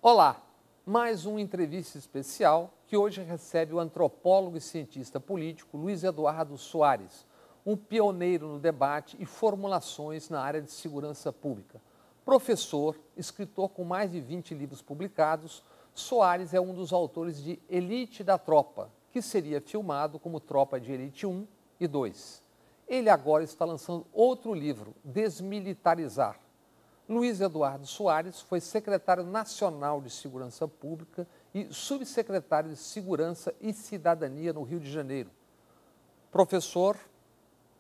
Olá, mais uma entrevista especial que hoje recebe o antropólogo e cientista político Luiz Eduardo Soares, um pioneiro no debate e formulações na área de segurança pública. Professor, escritor com mais de 20 livros publicados, Soares é um dos autores de Elite da Tropa, que seria filmado como Tropa de Elite 1 e 2. Ele agora está lançando outro livro, Desmilitarizar. Luiz Eduardo Soares foi secretário nacional de Segurança Pública e subsecretário de Segurança e Cidadania no Rio de Janeiro. Professor,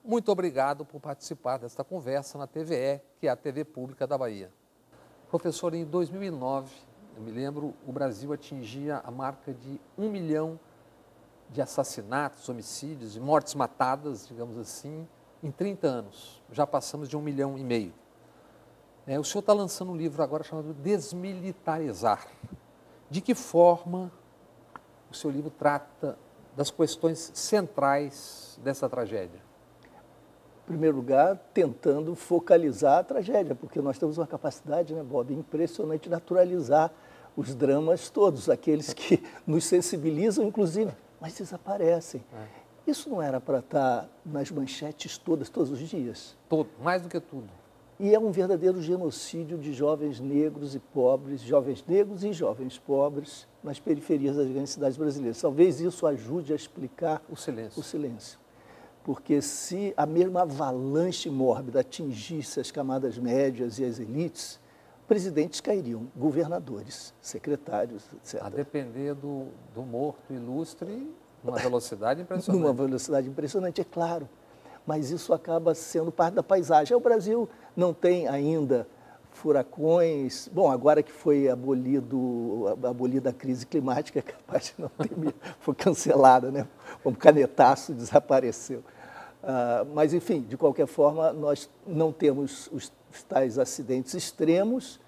muito obrigado por participar desta conversa na TVE, que é a TV Pública da Bahia. Professor, em 2009, eu me lembro, o Brasil atingia a marca de 1 milhão de assassinatos, homicídios e mortes matadas, digamos assim, em 30 anos. Já passamos de 1,5 milhão. O senhor está lançando um livro agora chamado Desmilitarizar. De que forma o seu livro trata das questões centrais dessa tragédia? Em primeiro lugar, tentando focalizar a tragédia, porque nós temos uma capacidade, né, Bob, impressionante de naturalizar os dramas todos, aqueles que nos sensibilizam, inclusive, mas desaparecem. Isso não era para estar nas manchetes todos os dias? Todo, mais do que tudo. E é um verdadeiro genocídio de jovens negros e pobres, jovens negros e jovens pobres nas periferias das grandes cidades brasileiras. Talvez isso ajude a explicar o silêncio. Porque se a mesma avalanche mórbida atingisse as camadas médias e as elites, presidentes cairiam, governadores, secretários, etc. A depender do morto ilustre, numa velocidade impressionante. Numa velocidade impressionante, é claro. Mas isso acaba sendo parte da paisagem. O Brasil não tem ainda furacões. Bom, agora que foi abolida a crise climática, é capaz de não ter mesmo. Foi cancelada, né? Um canetaço desapareceu. Mas, enfim, de qualquer forma, nós não temos os tais acidentes extremos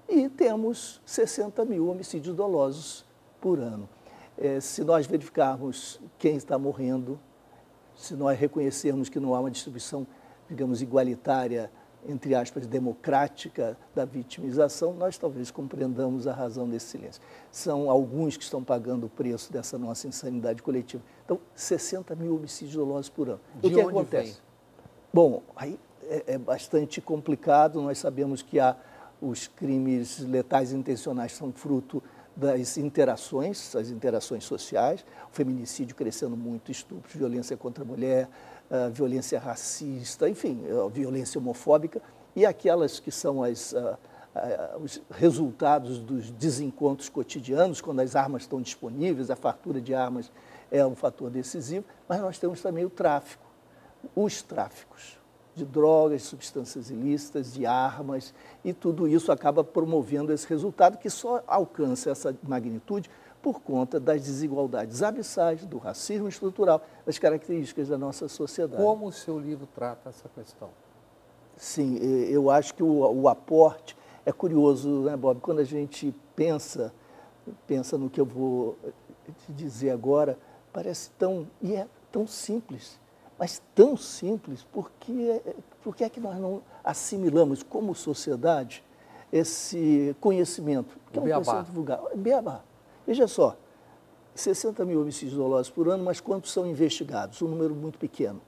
e temos 60 mil homicídios dolosos por ano. Se nós verificarmos quem está morrendo, se nós reconhecermos que não há uma distribuição, digamos, igualitária, entre aspas, democrática da vitimização, nós talvez compreendamos a razão desse silêncio. São alguns que estão pagando o preço dessa nossa insanidade coletiva. Então, 60 mil homicídios dolosos por ano. De onde acontece? Vem? Bom, aí é bastante complicado. Nós sabemos que os crimes letais intencionais são fruto das interações, as interações sociais, o feminicídio crescendo muito, estupros, violência contra a mulher, violência racista, enfim, violência homofóbica, e aquelas que são os resultados dos desencontros cotidianos, quando as armas estão disponíveis, a fartura de armas é um fator decisivo, mas nós temos também o tráfico, os tráficos de drogas, substâncias ilícitas, de armas, e tudo isso acaba promovendo esse resultado que só alcança essa magnitude por conta das desigualdades abissais, do racismo estrutural, das características da nossa sociedade. Como o seu livro trata essa questão? Sim, eu acho que o aporte é curioso, né, Bob? Quando a gente pensa no que eu vou te dizer agora, parece e é tão simples. Mas tão simples, por que é que nós não assimilamos como sociedade esse conhecimento? Que é um conhecimento vulgar. Beabá. Veja só, 60 mil homicídios dolosos por ano, mas quantos são investigados? Um número muito pequeno.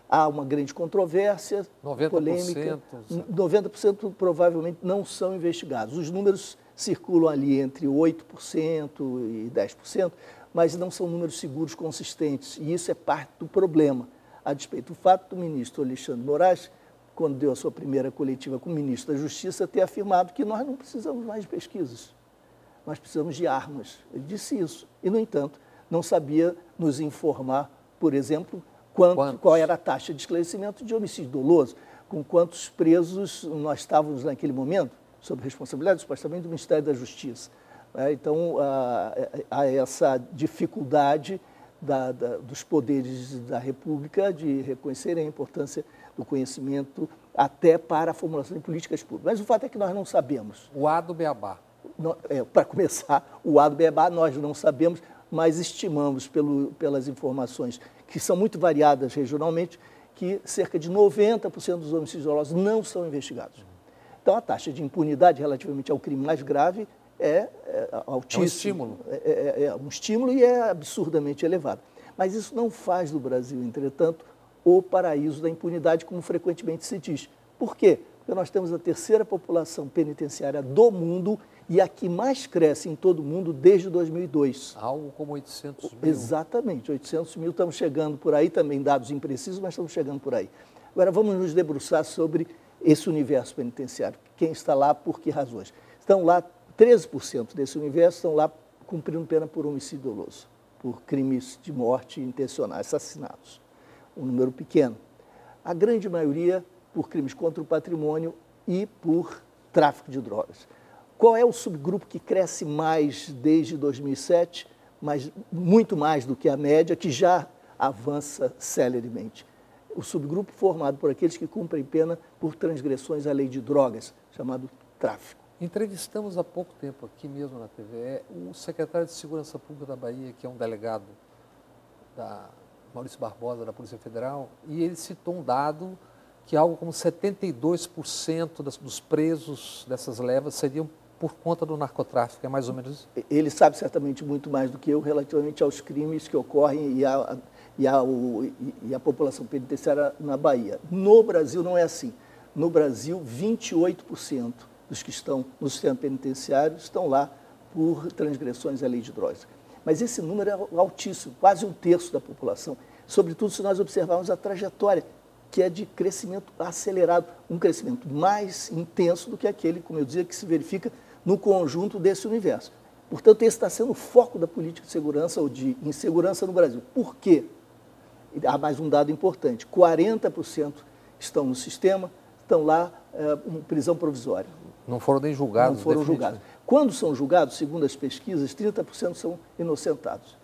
Há uma grande controvérsia, 90%, polêmica. 90% provavelmente não são investigados. Os números circulam ali entre 8% e 10%, mas não são números seguros, consistentes. E isso é parte do problema. A despeito do fato do ministro Alexandre de Moraes, quando deu a sua primeira coletiva com o ministro da Justiça, ter afirmado que nós não precisamos mais de pesquisas, nós precisamos de armas. Ele disse isso. E, no entanto, não sabia nos informar, por exemplo, qual era a taxa de esclarecimento de homicídio doloso, com quantos presos nós estávamos naquele momento, sob responsabilidade, supostamente, do Ministério da Justiça. Então, há essa dificuldade dos poderes da República de reconhecerem a importância do conhecimento até para a formulação de políticas públicas. Mas o fato é que nós não sabemos. O A do Beabá. Para começar, o A do Beabá nós não sabemos, mas estimamos pelas informações que são muito variadas regionalmente, que cerca de 90% dos homicídios dolosos não são investigados. Então, a taxa de impunidade relativamente ao crime mais grave é altíssimo. É um estímulo. É um estímulo e é absurdamente elevado. Mas isso não faz do Brasil, entretanto, o paraíso da impunidade, como frequentemente se diz. Por quê? Porque nós temos a terceira população penitenciária do mundo e a que mais cresce em todo o mundo desde 2002. Algo como 800 mil. Exatamente, 800 mil, estamos chegando por aí, também dados imprecisos, mas estamos chegando por aí. Agora vamos nos debruçar sobre esse universo penitenciário. Quem está lá, por que razões? Estão lá, 13% desse universo estão lá cumprindo pena por homicídio doloso, por crimes de morte intencionais, assassinatos. Um número pequeno. A grande maioria por crimes contra o patrimônio e por tráfico de drogas. Qual é o subgrupo que cresce mais desde 2007, mas muito mais do que a média, que já avança celeremente? O subgrupo formado por aqueles que cumprem pena por transgressões à lei de drogas, chamado tráfico. Entrevistamos há pouco tempo, aqui mesmo na TVE, o secretário de Segurança Pública da Bahia, que é um delegado da Maurício Barbosa, da Polícia Federal, e ele citou um dado que algo como 72% dos presos dessas levas seriam por conta do narcotráfico, é mais ou menos isso? Ele sabe certamente muito mais do que eu relativamente aos crimes que ocorrem e a população penitenciária na Bahia. No Brasil não é assim. No Brasil, 28% dos que estão no sistema penitenciário estão lá por transgressões à lei de drogas. Mas esse número é altíssimo, quase um terço da população, sobretudo se nós observarmos a trajetória, que é de crescimento acelerado, um crescimento mais intenso do que aquele, como eu dizia, que se verifica no conjunto desse universo. Portanto, esse está sendo o foco da política de segurança ou de insegurança no Brasil. Por quê? Há mais um dado importante, 40% estão no sistema, estão lá em prisão provisória. Não foram nem julgados? Não foram julgados. Quando são julgados, segundo as pesquisas, 30% são inocentados.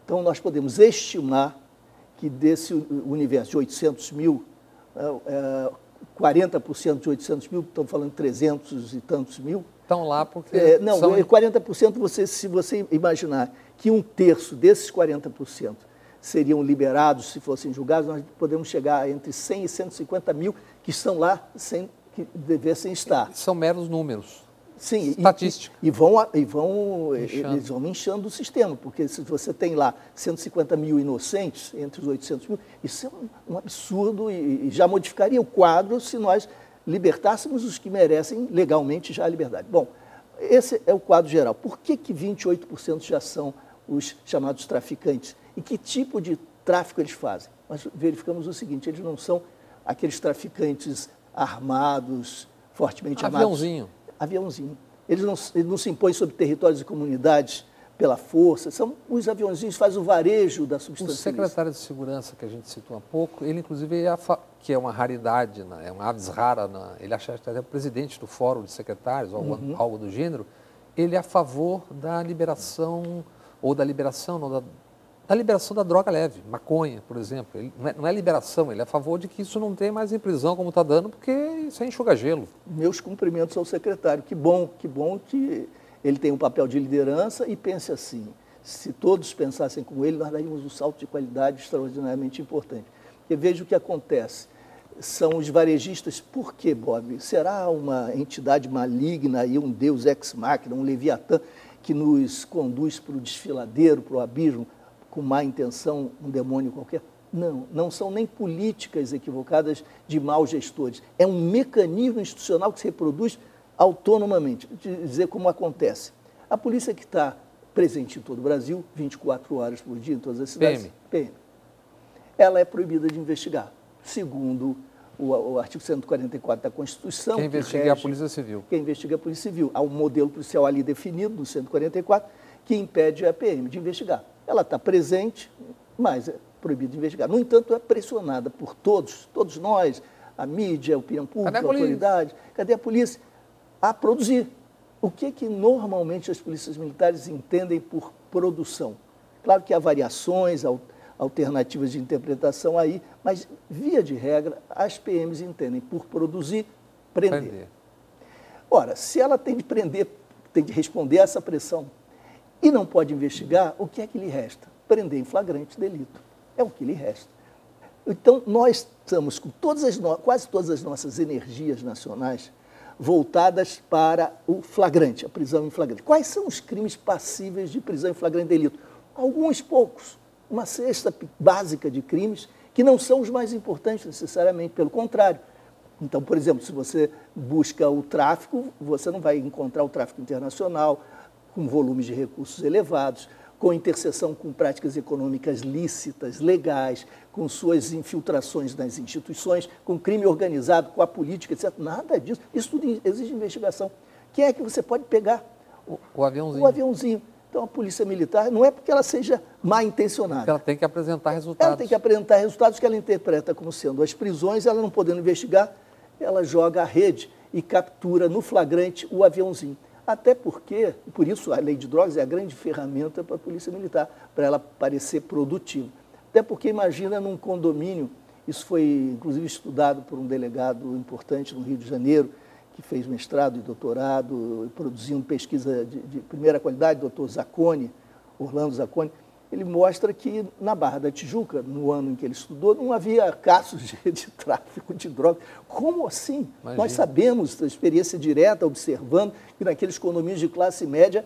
Então, nós podemos estimar que desse universo de 800 mil, 40% de 800 mil, estamos falando de 300 e tantos mil. Estão lá porque... Não, 40%, se você imaginar que um terço desses 40% seriam liberados se fossem julgados, nós podemos chegar entre 100 e 150 mil que estão lá sem que devessem estar. São meros números. Sim, estatística. Eles vão inchando o sistema, porque se você tem lá 150 mil inocentes entre os 800 mil, isso é um absurdo e já modificaria o quadro se nós libertássemos os que merecem legalmente já a liberdade. Bom, esse é o quadro geral. Por que 28% já são os chamados traficantes? E que tipo de tráfico eles fazem? Nós verificamos o seguinte, eles não são aqueles traficantes armados, fortemente armados. Aviãozinho. Eles não se impõem sobre territórios e comunidades pela força, são os aviãozinhos que fazem o varejo da substância. O secretário de Segurança, que a gente citou há pouco, ele inclusive, que é uma raridade, é uma aves rara, ele acha que é o presidente do Fórum de Secretários, algo do gênero, ele é a favor da liberação, ou da liberação, não, da liberação da droga leve, maconha, por exemplo. Ele não é liberação, ele é a favor de que isso não tenha mais em prisão como está dando, porque isso é enxuga-gelo. Meus cumprimentos ao secretário. Que bom que ele tem um papel de liderança e pense assim. Se todos pensassem como ele, nós daríamos um salto de qualidade extraordinariamente importante. Porque veja o que acontece. São os varejistas. Por quê, Bob? Será uma entidade maligna, aí, um deus ex-máquina, um leviatã, que nos conduz para o desfiladeiro, para o abismo, com má intenção, um demônio qualquer? Não, não são nem políticas equivocadas de maus gestores. É um mecanismo institucional que se reproduz autonomamente. Vou te dizer como acontece. A polícia que está presente em todo o Brasil, 24 horas por dia, em todas as cidades, PM, ela é proibida de investigar, segundo o artigo 144 da Constituição. Quem investiga é a Polícia Civil. Quem investiga é a Polícia Civil. Há um modelo policial ali definido, no 144, que impede a PM de investigar. Ela está presente, mas é proibida de investigar. No entanto, é pressionada por todos nós, a mídia, a opinião pública, a autoridade, cadê a polícia? A produzir. O que normalmente as polícias militares entendem por produção? Claro que há variações, alternativas de interpretação aí, mas, via de regra, as PMs entendem por produzir, prender. Ora, se ela tem de prender, tem de responder a essa pressão e não pode investigar, o que é que lhe resta? Prender em flagrante delito. É o que lhe resta. Então, nós estamos com quase todas as nossas energias nacionais voltadas para o flagrante, a prisão em flagrante. Quais são os crimes passíveis de prisão em flagrante delito? Alguns poucos, uma cesta básica de crimes que não são os mais importantes necessariamente, pelo contrário. Então, por exemplo, se você busca o tráfico, você não vai encontrar o tráfico internacional com volumes de recursos elevados, com interseção com práticas econômicas lícitas, legais, com suas infiltrações nas instituições, com crime organizado, com a política, etc. Nada disso. Isso tudo exige investigação. Quem é que você pode pegar? O aviãozinho. O aviãozinho. Então, a Polícia Militar, não é porque ela seja mal intencionada. Porque ela tem que apresentar resultados. Ela tem que apresentar resultados que ela interpreta como sendo as prisões, ela não podendo investigar, ela joga a rede e captura no flagrante o aviãozinho. Até porque, por isso a lei de drogas é a grande ferramenta para a Polícia Militar, para ela parecer produtiva. Até porque, imagina, num condomínio, isso foi inclusive estudado por um delegado importante no Rio de Janeiro, que fez mestrado e doutorado, produzindo pesquisa de primeira qualidade, doutor Zacconi, Orlando Zacconi. Ele mostra que na Barra da Tijuca, no ano em que ele estudou, não havia casos de tráfico de drogas. Como assim? Imagina. Nós sabemos, da experiência direta, observando, que naqueles condomínios de classe média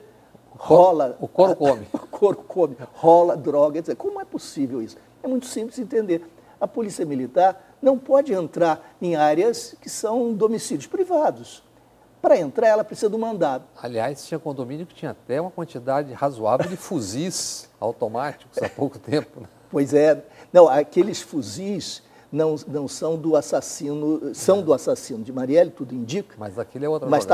rola... O couro come. O couro come, rola droga, etc. Como é possível isso? É muito simples de entender. A Polícia Militar não pode entrar em áreas que são domicílios privados. Para entrar, ela precisa do mandado. Aliás, tinha condomínio que tinha até uma quantidade razoável de fuzis automáticos há pouco tempo. Né? Pois é. Não, aqueles fuzis não são do assassino, são do assassino de Marielle, tudo indica. Mas aquele é outra Mas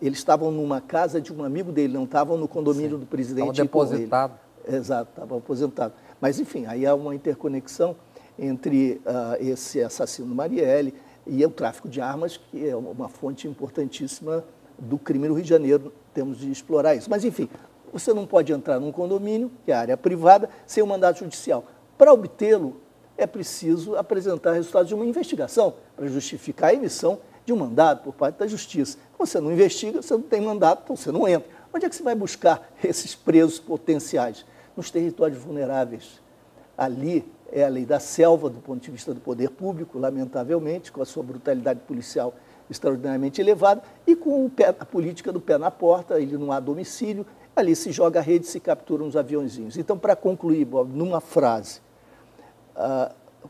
eles estavam numa casa de um amigo dele, não estavam no condomínio do presidente. Estavam depositados. Exato, estavam aposentados. Mas, enfim, aí há uma interconexão entre esse assassino Marielle e o tráfico de armas, que é uma fonte importantíssima do crime no Rio de Janeiro, temos de explorar isso. Mas, enfim, você não pode entrar num condomínio, que é área privada, sem um mandato judicial. Para obtê-lo, é preciso apresentar resultados de uma investigação para justificar a emissão de um mandado por parte da Justiça. Você não investiga, você não tem mandato, então você não entra. Onde é que você vai buscar esses presos potenciais? Nos territórios vulneráveis. Ali é a lei da selva, do ponto de vista do poder público, lamentavelmente, com a sua brutalidade policial extraordinariamente elevada, e com a política do pé na porta, ele não há domicílio, ali se joga a rede e se capturam os aviãozinhos. Então, para concluir, Bob, numa frase,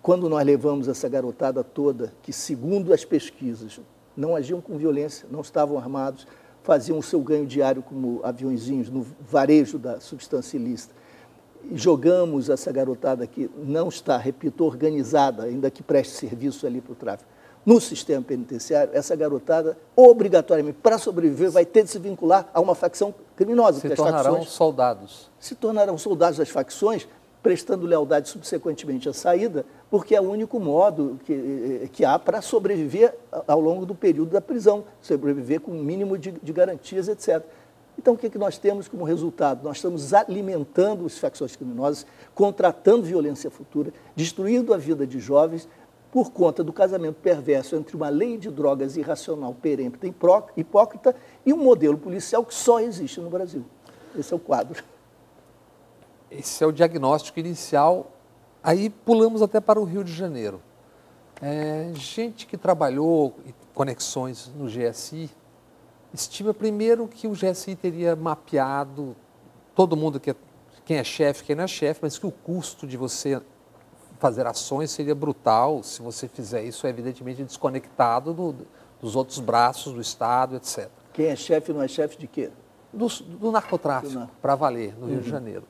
quando nós levamos essa garotada toda, que segundo as pesquisas, não agiam com violência, não estavam armados, faziam o seu ganho diário como aviãozinhos no varejo da substância ilícita, jogamos essa garotada que não está, repito, organizada, ainda que preste serviço ali para o tráfico, no sistema penitenciário, essa garotada, obrigatoriamente, para sobreviver, vai ter de se vincular a uma facção criminosa. Se tornarão soldados. Se tornarão soldados das facções, prestando lealdade subsequentemente à saída, porque é o único modo que há para sobreviver ao longo do período da prisão, sobreviver com um mínimo de garantias, etc. Então, o que nós temos como resultado? Nós estamos alimentando as facções criminosas, contratando violência futura, destruindo a vida de jovens por conta do casamento perverso entre uma lei de drogas irracional, perempta, hipócrita e um modelo policial que só existe no Brasil. Esse é o quadro. Esse é o diagnóstico inicial. Aí pulamos até para o Rio de Janeiro. Gente que trabalhou em conexões no GSI, estima primeiro que o GSI teria mapeado todo mundo, quem é chefe, quem não é chefe, mas que o custo de você fazer ações seria brutal. Se você fizer isso, é evidentemente desconectado dos outros braços do Estado, etc. Quem é chefe não é chefe de quê? Do narcotráfico, para valer, no Rio de Janeiro.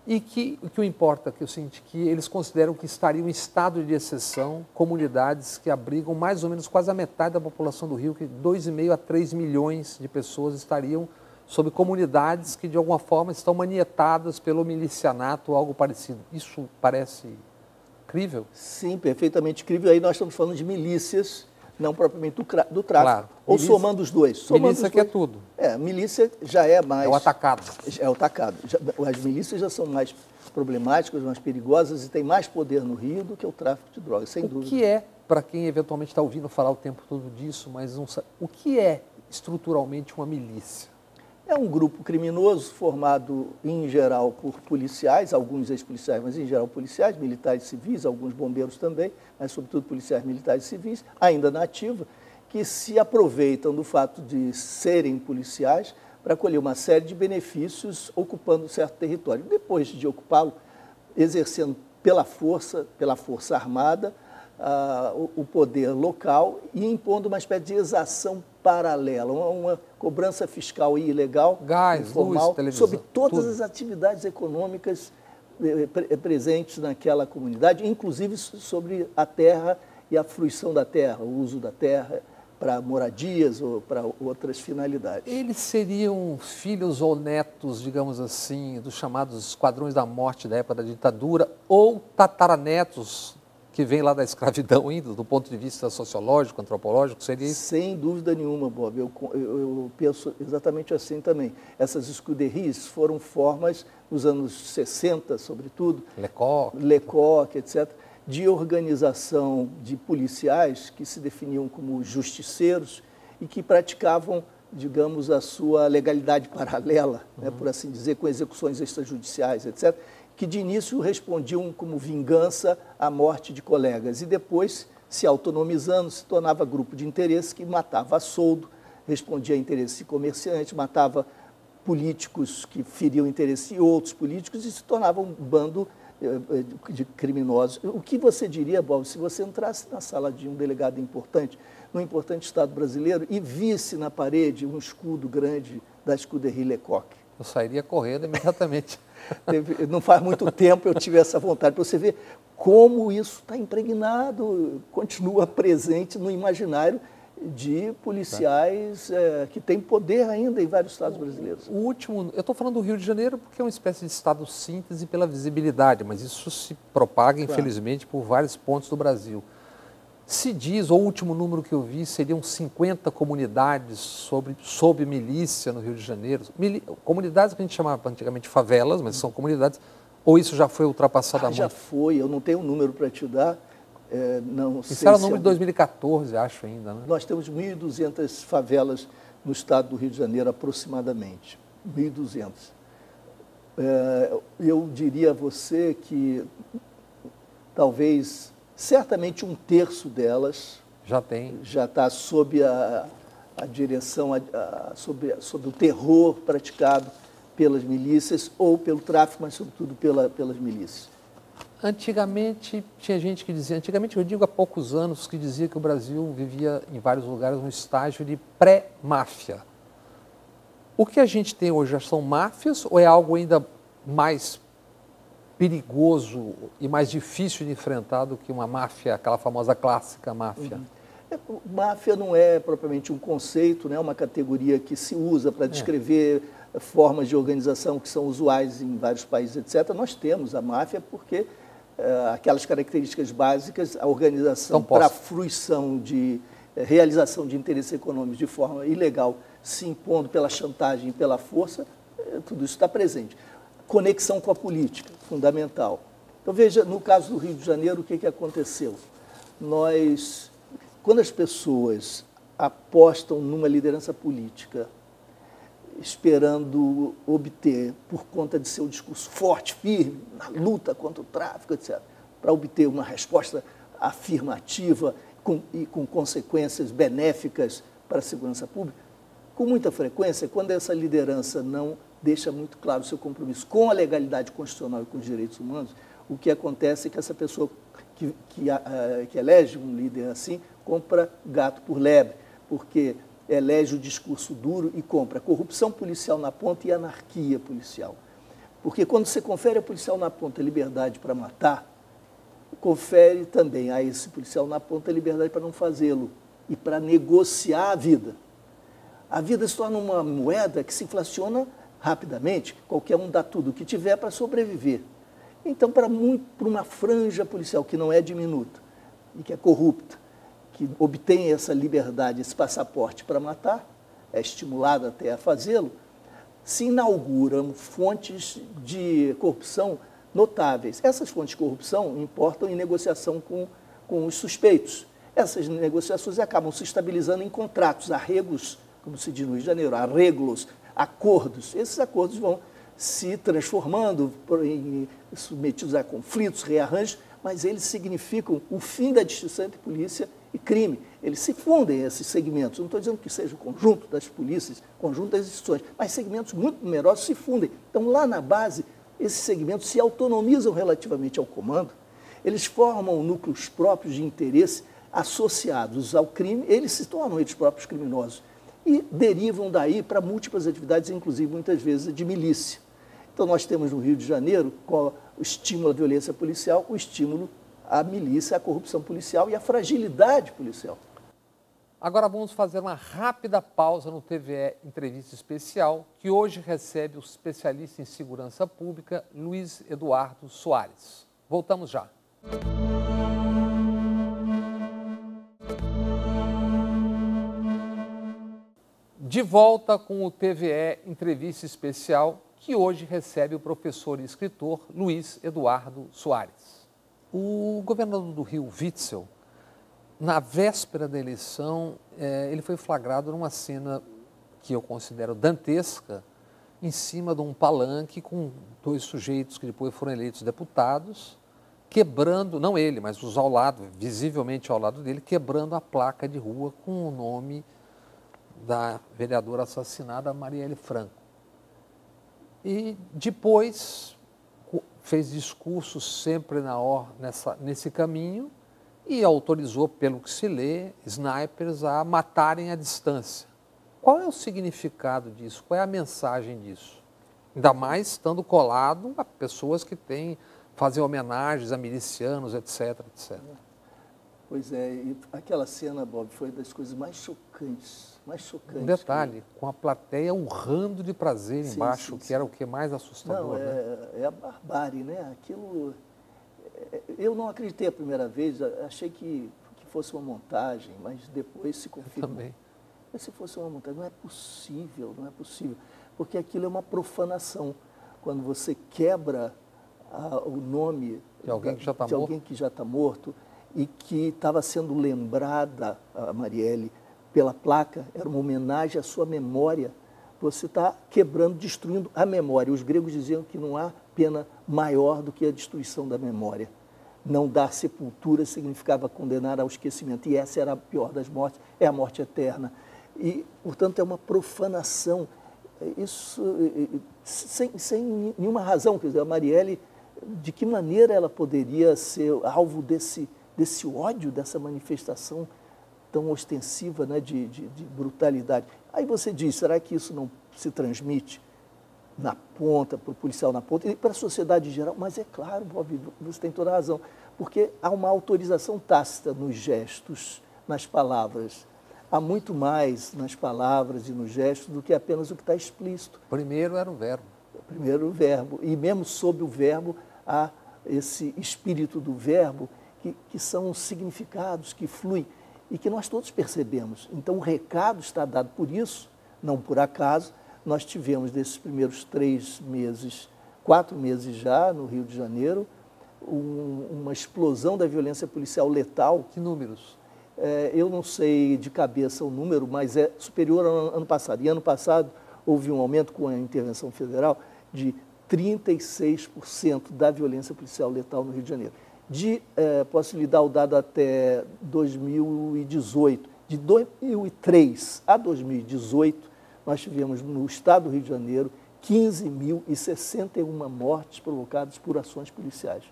E o que importa é o seguinte, que eles consideram que estariam em estado de exceção comunidades que abrigam mais ou menos quase a metade da população do Rio, que 2,5 a 3 milhões de pessoas estariam sob comunidades que de alguma forma estão manietadas pelo milicianato ou algo parecido. Isso parece crível? Sim, perfeitamente crível. Aí nós estamos falando de milícias, não propriamente do tráfico. Claro. Ou milícia, somando os dois. Somando milícia os que dois, é tudo. Milícia já é mais... É o atacado. É o atacado. As milícias já são mais problemáticas, mais perigosas e têm mais poder no Rio do que o tráfico de drogas, sem dúvida. O que é, para quem eventualmente está ouvindo falar o tempo todo disso, mas não sabe, o que é estruturalmente uma milícia? É um grupo criminoso formado, em geral, por policiais, alguns ex-policiais, mas em geral policiais, militares civis, alguns bombeiros também, mas sobretudo policiais militares civis, ainda na ativa, que se aproveitam do fato de serem policiais para colher uma série de benefícios ocupando certo território. Depois de ocupá-lo, exercendo pela força armada, o poder local e impondo uma espécie de exação paralela, uma cobrança fiscal ilegal, gás, informal, luz, televisão, sobre todas tudo. as atividades econômicas presentes naquela comunidade, inclusive sobre a terra e a fruição da terra, o uso da terra para moradias ou para outras finalidades. Eles seriam filhos ou netos, digamos assim, dos chamados esquadrões da morte da época da ditadura, ou tataranetos que vêm lá da escravidão ainda, do ponto de vista sociológico, antropológico, seria isso? Sem dúvida nenhuma, Bob. Eu penso exatamente assim também. Essas escuderies foram formas, nos anos 60, sobretudo, Lecoq, etc., de organização de policiais que se definiam como justiceiros e que praticavam, digamos, a sua legalidade paralela, né, por assim dizer, com execuções extrajudiciais, etc., que de início respondiam como vingança à morte de colegas e depois, se autonomizando, se tornava grupo de interesse que matava a soldo, respondia a interesse de comerciante, matava políticos que feriam interesse de outros políticos e se tornava um bando de criminosos. O que você diria, Bob, se você entrasse na sala de um delegado importante, num importante estado brasileiro, e visse na parede um escudo grande da escuderie Lecoq? Eu sairia correndo imediatamente. Não faz muito tempo eu tive essa vontade, para você ver como isso está impregnado, continua presente no imaginário de policiais que têm poder ainda em vários estados brasileiros. O último, eu estou falando do Rio de Janeiro porque é uma espécie de estado síntese pela visibilidade, mas isso se propaga, infelizmente, por vários pontos do Brasil. Se diz, o último número que eu vi, seriam 50 comunidades sob milícia no Rio de Janeiro. Comunidades que a gente chamava antigamente de favelas, mas são comunidades, ou isso já foi ultrapassado há muito? Já foi, eu não tenho um número para te dar. Não isso era o número de 2014, acho ainda, né? Nós temos 1.200 favelas no estado do Rio de Janeiro, aproximadamente. 1.200. Eu diria a você que talvez, certamente um terço delas já está sob a direção, sob o terror praticado pelas milícias ou pelo tráfico, mas sobretudo pelas milícias. Antigamente, tinha gente que dizia, antigamente eu digo há poucos anos, que dizia que o Brasil vivia em vários lugares um estágio de pré-máfia. O que a gente tem hoje já são máfias ou é algo ainda mais perigoso e mais difícil de enfrentar do que uma máfia, aquela famosa clássica máfia? Máfia não é propriamente um conceito, né? Uma categoria que se usa para descrever formas de organização que são usuais em vários países, etc. Nós temos a máfia porque aquelas características básicas, a organização para a fruição de realização de interesses econômicos de forma ilegal, se impondo pela chantagem e pela força, tudo isso está presente. Conexão com a política, fundamental. Então, veja, no caso do Rio de Janeiro, o que aconteceu? Quando as pessoas apostam numa liderança política, esperando obter, por conta de seu discurso forte, firme, na luta contra o tráfico, etc., para obter uma resposta afirmativa e com consequências benéficas para a segurança pública, com muita frequência, quando essa liderança não deixa muito claro o seu compromisso com a legalidade constitucional e com os direitos humanos, o que acontece é que essa pessoa que elege um líder assim, compra gato por lebre, porque elege o discurso duro e compra corrupção policial na ponta e anarquia policial. Porque quando você confere ao policial na ponta liberdade para matar, confere também a esse policial na ponta liberdade para não fazê-lo e para negociar a vida. A vida se torna uma moeda que se inflaciona rapidamente, qualquer um dá tudo o que tiver para sobreviver. Então, para uma franja policial que não é diminuta e que é corrupta, que obtém essa liberdade, esse passaporte para matar, é estimulada até a fazê-lo, se inauguram fontes de corrupção notáveis. Essas fontes de corrupção importam em negociação com os suspeitos. Essas negociações acabam se estabilizando em contratos, arreglos, como se diz no Rio de Janeiro, arreglos, acordos. Esses acordos vão se transformando, submetidos a conflitos, rearranjos, mas eles significam o fim da distinção entre polícia e crime. Eles se fundem, esses segmentos. Não estou dizendo que seja o conjunto das polícias, conjunto das instituições, mas segmentos muito numerosos se fundem. Então, lá na base, esses segmentos se autonomizam relativamente ao comando, eles formam núcleos próprios de interesse associados ao crime, eles se tornam eles próprios criminosos e derivam daí para múltiplas atividades, inclusive muitas vezes de milícia. Então nós temos no Rio de Janeiro com o estímulo à violência policial, o estímulo à milícia, à corrupção policial e à fragilidade policial. Agora vamos fazer uma rápida pausa no TVE Entrevista Especial, que hoje recebe o especialista em segurança pública, Luiz Eduardo Soares. Voltamos já. De volta com o TVE Entrevista Especial, que hoje recebe o professor e escritor Luiz Eduardo Soares. O governador do Rio, Witzel, na véspera da eleição, ele foi flagrado numa cena que eu considero dantesca, em cima de um palanque com dois sujeitos que depois foram eleitos deputados, quebrando, não ele, mas os ao lado, visivelmente ao lado dele, quebrando a placa de rua com o nome da vereadora assassinada, Marielle Franco. E depois fez discursos sempre nesse caminho e autorizou, pelo que se lê, snipers a matarem à distância. Qual é o significado disso? Qual é a mensagem disso? Ainda mais estando colado a pessoas que fazem homenagens a milicianos, etc, etc. Pois é, e aquela cena, Bob, foi das coisas mais chocantes. Um detalhe, com a plateia urrando de prazer embaixo, que era o que mais assustador. Não, é a barbárie, né? Aquilo... Eu não acreditei a primeira vez, achei que fosse uma montagem, mas depois se confirmou. Também. Mas se fosse uma montagem, não é possível, porque aquilo é uma profanação. Quando você quebra o nome de alguém que já está morto e que estava sendo lembrada, a Marielle, pela placa, era uma homenagem à sua memória. Você está quebrando, destruindo a memória. Os gregos diziam que não há pena maior do que a destruição da memória. Não dar sepultura significava condenar ao esquecimento. E essa era a pior das mortes, é a morte eterna. E, portanto, é uma profanação. Isso sem nenhuma razão. Quer dizer, a Marielle, de que maneira ela poderia ser alvo desse ódio, dessa manifestação tão ostensiva, né, de brutalidade? Aí você diz, será que isso não se transmite na ponta, para o policial na ponta e para a sociedade em geral? Mas é claro, Bob, você tem toda a razão, porque há uma autorização tácita nos gestos, nas palavras. Há muito mais nas palavras e nos gestos do que apenas o que está explícito. Primeiro era o verbo. Primeiro o verbo. E mesmo sob o verbo, há esse espírito do verbo que são significados que fluem e que nós todos percebemos. Então o recado está dado por isso, não por acaso. Nós tivemos desses primeiros 4 meses já no Rio de Janeiro, uma explosão da violência policial letal. Que números? Eu não sei de cabeça o número, mas é superior ao ano passado. E ano passado houve um aumento com a intervenção federal de 36% da violência policial letal no Rio de Janeiro. Posso lhe dar o dado até 2018. De 2003 a 2018, nós tivemos no estado do Rio de Janeiro 15.061 mortes provocadas por ações policiais.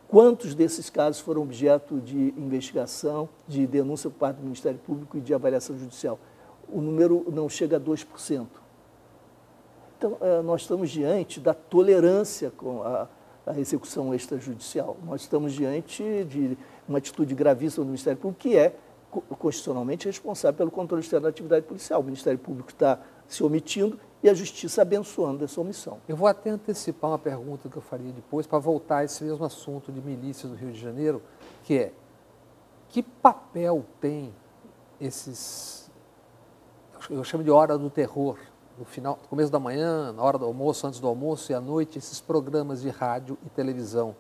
Quantos desses casos foram objeto de investigação, de denúncia por parte do Ministério Público e de avaliação judicial? O número não chega a 2%. Então, nós estamos diante da tolerância com a execução extrajudicial. Nós estamos diante de uma atitude gravíssima do Ministério Público, que é constitucionalmente responsável pelo controle externo da atividade policial. O Ministério Público está se omitindo e a Justiça abençoando essa omissão. Eu vou até antecipar uma pergunta que eu faria depois para voltar a esse mesmo assunto de milícias do Rio de Janeiro, que é: que papel tem esses, eu chamo de hora do terror, no final, no começo da manhã, na hora do almoço, antes do almoço e à noite, esses programas de rádio e televisão,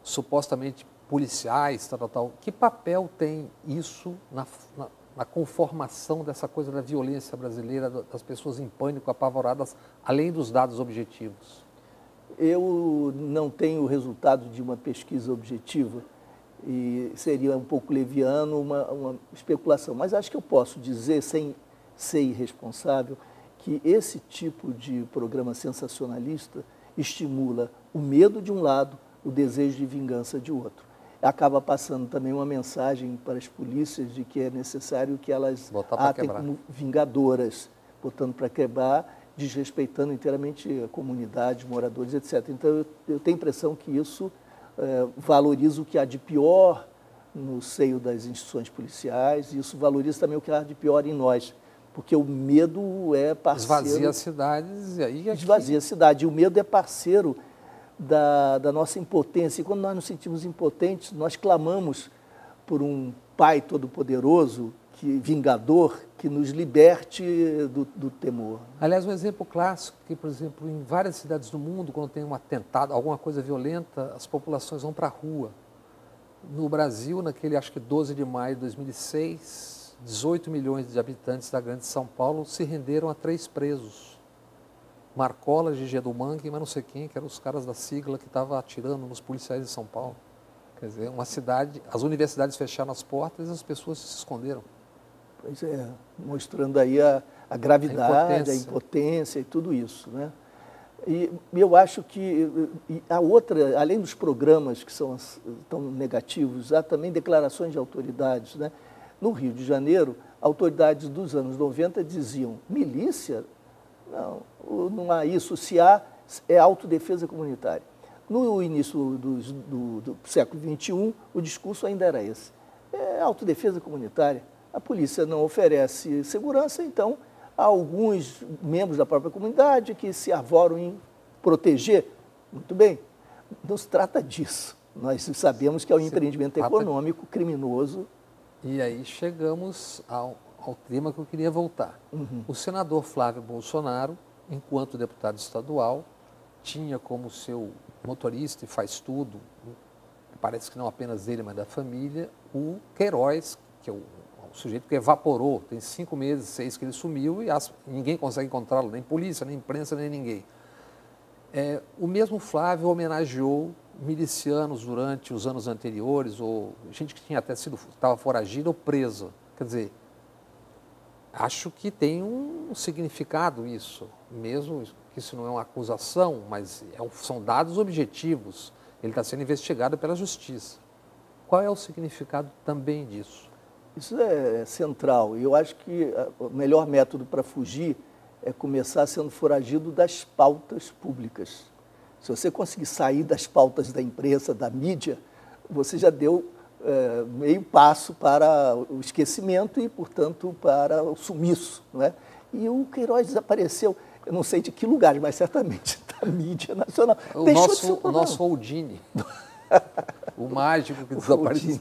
supostamente policiais, tal. Que papel tem isso na conformação dessa coisa da violência brasileira, das pessoas em pânico, apavoradas, além dos dados objetivos? Eu não tenho o resultado de uma pesquisa objetiva. e seria um pouco leviano uma especulação. Mas acho que eu posso dizer, sem ser irresponsável, que esse tipo de programa sensacionalista estimula o medo de um lado, o desejo de vingança de outro. Acaba passando também uma mensagem para as polícias de que é necessário que elas atem como vingadoras, botando para quebrar, desrespeitando inteiramente a comunidade, moradores, etc. Então, eu tenho a impressão que isso valoriza o que há de pior no seio das instituições policiais, e isso valoriza também o que há de pior em nós, porque o medo é parceiro... Esvazia as cidades e aí... Esvazia a cidade, e o medo é parceiro da nossa impotência. E quando nós nos sentimos impotentes, nós clamamos por um Pai Todo-Poderoso, vingador, que nos liberte do temor. Aliás, um exemplo clássico que, por exemplo, em várias cidades do mundo, quando tem um atentado, alguma coisa violenta, as populações vão para a rua. No Brasil, naquele, acho que 12 de maio de 2006, 18 milhões de habitantes da grande São Paulo se renderam a 3 presos. Marcola, Gigi do Mangue, mas não sei quem, que eram os caras da sigla que estavam atirando nos policiais de São Paulo. Quer dizer, uma cidade, as universidades fecharam as portas e as pessoas se esconderam. Pois é, mostrando aí a gravidade, a impotência e tudo isso, né? E eu acho que a outra, além dos programas que são tão negativos, há também declarações de autoridades, né? No Rio de Janeiro, autoridades dos anos 90 diziam: milícia? Não há isso, se há, é autodefesa comunitária. No início do século XXI, o discurso ainda era esse: é autodefesa comunitária. A polícia não oferece segurança, então há alguns membros da própria comunidade que se arvoram em proteger. Muito bem, não se trata disso. Nós sabemos que é um empreendimento econômico criminoso. E aí chegamos ao tema que eu queria voltar. O senador Flávio Bolsonaro, enquanto deputado estadual, tinha como seu motorista e faz tudo, parece que não apenas dele, mas da família, o Queiroz, que é o sujeito que evaporou, tem 5 meses, 6 que ele sumiu e ninguém consegue encontrá-lo, nem polícia, nem imprensa, nem ninguém. O mesmo Flávio homenageou milicianos durante os anos anteriores, ou gente que tinha até estava foragida ou presa. Quer dizer, acho que tem um significado isso, mesmo que isso não é uma acusação, mas são dados objetivos. Ele está sendo investigado pela justiça. Qual é o significado também disso? Isso é central. E eu acho que o melhor método para fugir é começar sendo foragido das pautas públicas. Se você conseguir sair das pautas da imprensa, da mídia, você já deu meio passo para o esquecimento e, portanto, para o sumiço, não é? E o Queiroz desapareceu, eu não sei de que lugar, mas certamente da mídia nacional. O nosso Oldini, o mágico que desapareceu.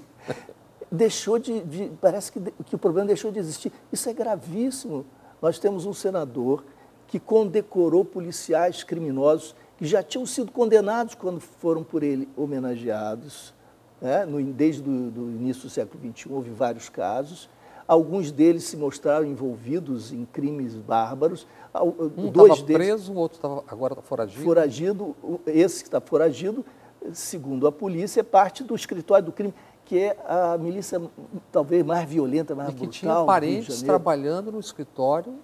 Parece que o problema deixou de existir. Isso é gravíssimo. Nós temos um senador que condecorou policiais criminosos que já tinham sido condenados quando foram por ele homenageados, né? Desde o início do século XXI houve vários casos. Alguns deles se mostraram envolvidos em crimes bárbaros. Um estava preso, o outro agora está foragido. Foragido. Esse que está foragido, segundo a polícia, é parte do escritório do crime, que é a milícia talvez mais violenta, mais brutal. E que tinha parentes trabalhando no escritório.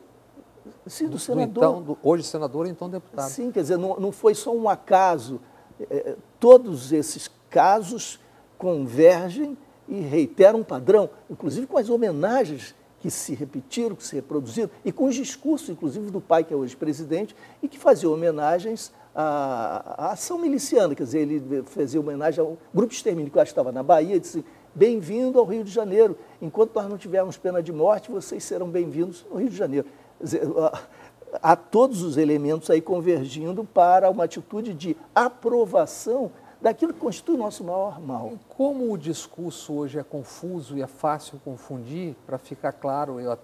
Sim, do senador. Hoje senador, então deputado. Sim, quer dizer, não foi só um acaso. Todos esses casos convergem e reiteram um padrão, inclusive com as homenagens que se repetiram, que se reproduziram, e com os discursos, inclusive, do pai, que é hoje presidente, e que fazia homenagens à ação miliciana. Quer dizer, ele fazia homenagem ao grupo de extermínio, que eu acho que estava na Bahia, e disse: bem-vindo ao Rio de Janeiro. Enquanto nós não tivermos pena de morte, vocês serão bem-vindos ao Rio de Janeiro. Quer dizer, há todos os elementos aí convergindo para uma atitude de aprovação daquilo que constitui o nosso maior mal. Como o discurso hoje é confuso e é fácil confundir, para ficar claro, eu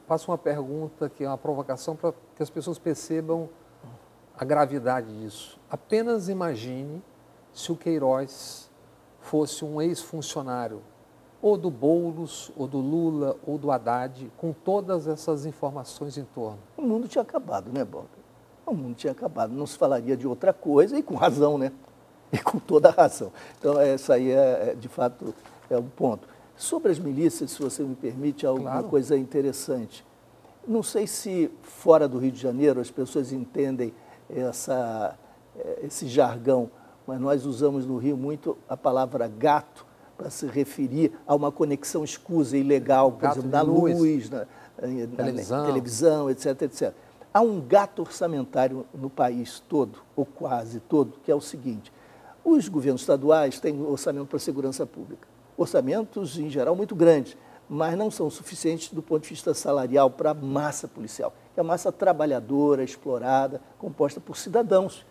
faço uma pergunta que é uma provocação para que as pessoas percebam a gravidade disso. Apenas imagine se o Queiroz fosse um ex-funcionário, ou do Boulos, ou do Lula, ou do Haddad, com todas essas informações em torno. O mundo tinha acabado, né, Bob? O mundo tinha acabado. Não se falaria de outra coisa, e com razão, né? e com toda a razão. Então, essa aí, de fato, é um ponto. Sobre as milícias, se você me permite, alguma coisa interessante. Não sei se fora do Rio de Janeiro as pessoas entendem esse jargão, mas nós usamos no Rio muito a palavra gato para se referir a uma conexão escusa e ilegal, por exemplo, na luz, na televisão, etc, etc. Há um gato orçamentário no país todo, ou quase todo, que é o seguinte: os governos estaduais têm orçamento para a segurança pública. Orçamentos, em geral, muito grandes, mas não são suficientes do ponto de vista salarial para a massa policial, que é a massa trabalhadora, explorada, composta por cidadãos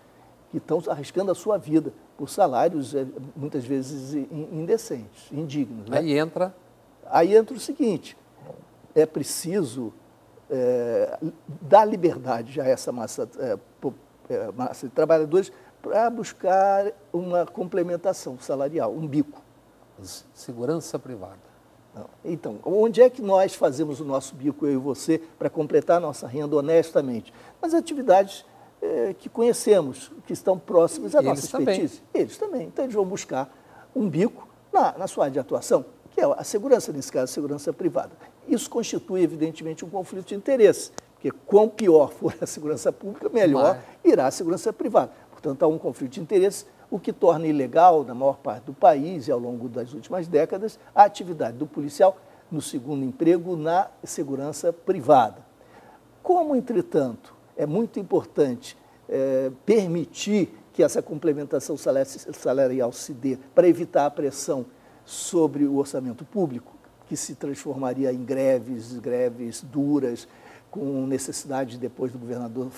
que estão arriscando a sua vida por salários, muitas vezes, indecentes, indignos. Né? Aí entra o seguinte: é preciso dar liberdade a essa massa de trabalhadores para buscar uma complementação salarial, um bico. Segurança privada. Então, onde é que nós fazemos o nosso bico, eu e você, para completar a nossa renda honestamente? Nas atividades que conhecemos, que estão próximas à nossa expertise. Eles também. Então, eles vão buscar um bico na sua área de atuação, que é a segurança, nesse caso, a segurança privada. Isso constitui, evidentemente, um conflito de interesse, porque quanto pior for a segurança pública, melhor irá a segurança privada. Portanto, há um conflito de interesse, o que torna ilegal, na maior parte do país e ao longo das últimas décadas, a atividade do policial no segundo emprego na segurança privada. Como, entretanto, é muito importante permitir que essa complementação salarial se dê para evitar a pressão sobre o orçamento público, que se transformaria em greves duras, com necessidade depois do governador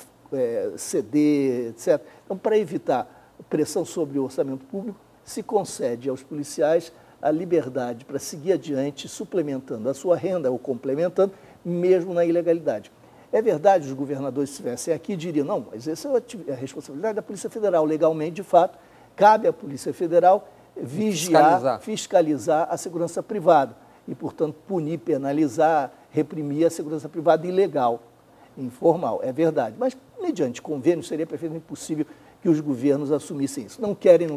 ceder, etc. Então, para evitar pressão sobre o orçamento público, se concede aos policiais a liberdade para seguir adiante, suplementando a sua renda ou complementando, mesmo na ilegalidade. É verdade, os governadores, se estivessem aqui, diriam: não, mas essa é a responsabilidade da Polícia Federal. Legalmente, de fato, cabe à Polícia Federal vigiar, fiscalizar a segurança privada e, portanto, punir, penalizar, reprimir a segurança privada ilegal, informal. É verdade. Mas, mediante convênio, seria perfeitamente possível que os governos assumissem isso. Não querem,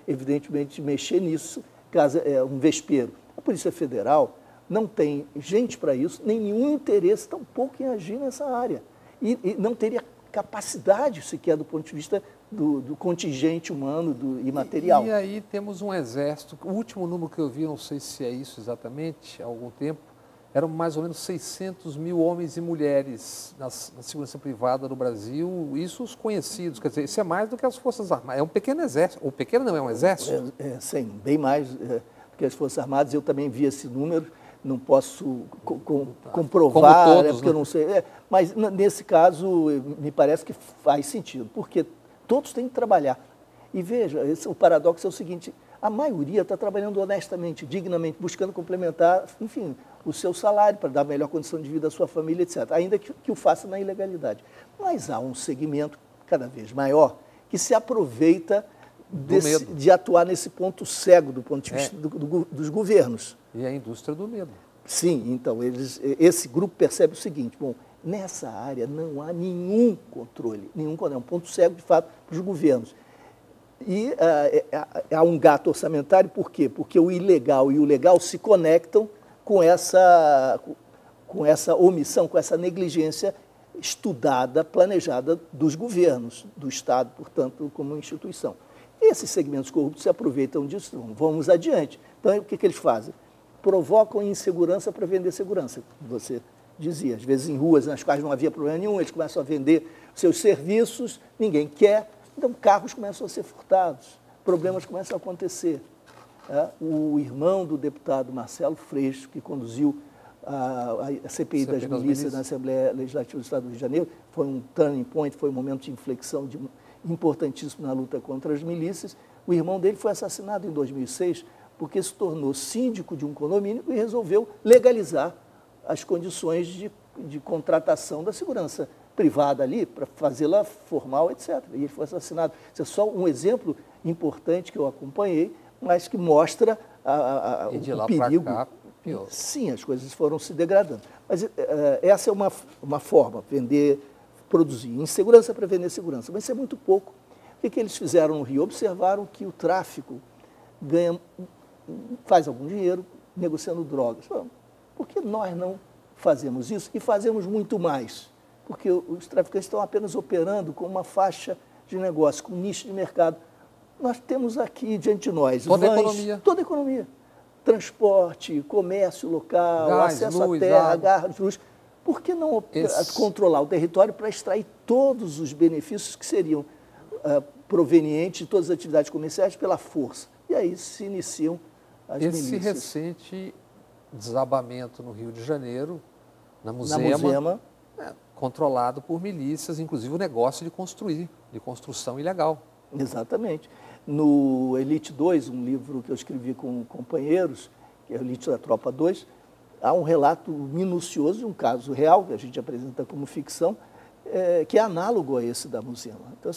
evidentemente, mexer nisso, caso é um vespeiro. A Polícia Federal não tem gente para isso, nem nenhum interesse tampouco em agir nessa área. E não teria capacidade sequer do ponto de vista do contingente humano e material. E aí temos um exército. O último número que eu vi, não sei se é isso exatamente, há algum tempo, eram mais ou menos 600 mil homens e mulheres na segurança privada no Brasil, isso os conhecidos, quer dizer, isso é mais do que as Forças Armadas, é um pequeno exército, ou pequeno não, é um exército? Sim, bem mais do que as Forças Armadas, eu também vi esse número, não posso comprovar, como todos, porque eu não sei, mas nesse caso me parece que faz sentido, porque todos têm que trabalhar. E veja, o paradoxo é o seguinte: a maioria está trabalhando honestamente, dignamente, buscando complementar, enfim, o seu salário para dar melhor condição de vida à sua família, etc., ainda que o faça na ilegalidade. Mas há um segmento cada vez maior que se aproveita de atuar nesse ponto cego do ponto de vista dos governos. E a indústria do medo. Sim, então, esse grupo percebe o seguinte: bom, nessa área não há nenhum controle, é um ponto cego, de fato, para os governos. E há um gato orçamentário, por quê? Porque o ilegal e o legal se conectam com essa omissão, com essa negligência estudada, planejada dos governos, do Estado, portanto, como instituição. E esses segmentos corruptos se aproveitam disso. Vamos adiante. Então, o que eles fazem? Provocam insegurança para vender segurança, você dizia. Às vezes, em ruas nas quais não havia problema nenhum, eles começam a vender seus serviços, ninguém quer. Então, carros começam a ser furtados, problemas começam a acontecer. O irmão do deputado Marcelo Freixo, que conduziu a CPI das milícias na Assembleia Legislativa do Estado do Rio de Janeiro, foi um turning point, foi um momento de inflexão importantíssimo na luta contra as milícias. O irmão dele foi assassinado em 2006 porque se tornou síndico de um condomínio e resolveu legalizar as condições de contratação da segurança privada ali, para fazê-la formal, etc. E ele foi assassinado. Isso é só um exemplo importante que eu acompanhei, mas que mostra o perigo. Cá, pior. Sim, as coisas foram se degradando. Mas essa é uma forma, produzir insegurança para vender segurança. Mas isso é muito pouco, O que eles fizeram no Rio? Observaram que o tráfico faz algum dinheiro negociando drogas. Por que nós não fazemos isso? E fazemos muito mais. Porque os traficantes estão apenas operando com uma faixa de negócio, com um nicho de mercado. Nós temos aqui diante de nós toda a economia. Transporte, comércio local, gás, acesso luz, à terra, água. gás, luz. Por que não controlar o território para extrair todos os benefícios que seriam provenientes de todas as atividades comerciais pela força? E aí se iniciam as milícias. Esse recente desabamento no Rio de Janeiro, na Muzema, controlado por milícias, inclusive o negócio de construção ilegal. Exatamente. No Elite 2, um livro que eu escrevi com companheiros, que é o Elite da Tropa 2, há um relato minucioso de um caso real, que a gente apresenta como ficção, que é análogo a esse da Muzema. Então,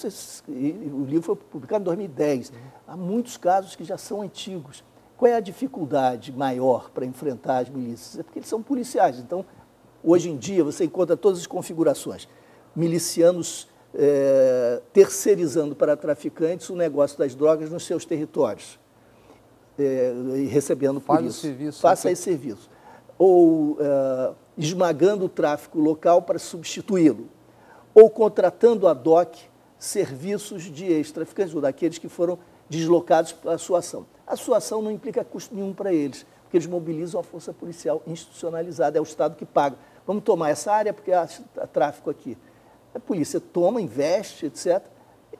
o livro foi publicado em 2010. Há muitos casos que já são antigos. Qual é a dificuldade maior para enfrentar as milícias? É porque eles são policiais. Então, hoje em dia, você encontra todas as configurações. Milicianos terceirizando para traficantes o negócio das drogas nos seus territórios, e recebendo por isso. Faça esse serviço. Ou esmagando o tráfico local para substituí-lo. Ou contratando ad hoc serviços de ex-traficantes, ou daqueles que foram deslocados para a sua ação. A sua ação não implica custo nenhum para eles, porque eles mobilizam a força policial institucionalizada, é o Estado que paga. Vamos tomar essa área porque há tráfico aqui. A polícia toma, investe, etc.,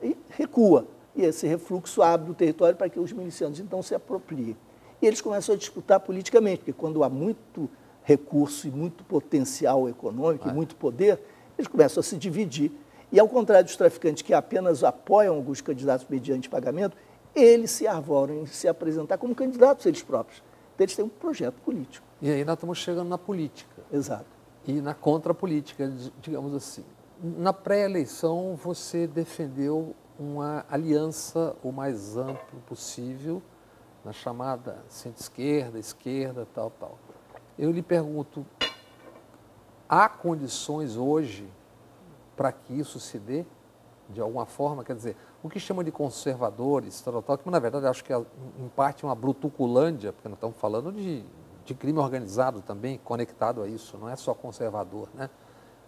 e recua. E esse refluxo abre o território para que os milicianos, então, se apropriem. E eles começam a disputar politicamente, porque quando há muito recurso e muito potencial econômico e muito poder, eles começam a se dividir. E, ao contrário dos traficantes que apenas apoiam alguns candidatos mediante pagamento, eles se arvoram em se apresentar como candidatos eles próprios. Então, eles têm um projeto político. E aí nós estamos chegando na política. Exato. E na contrapolítica, digamos assim. Na pré-eleição, você defendeu uma aliança o mais amplo possível, na chamada centro-esquerda, esquerda, tal. Eu lhe pergunto, há condições hoje para que isso se dê, de alguma forma? Quer dizer, o que chama de conservadores, que na verdade acho que é, em parte, uma brutuculândia, porque nós estamos falando de crime organizado também, conectado a isso, não é só conservador, né?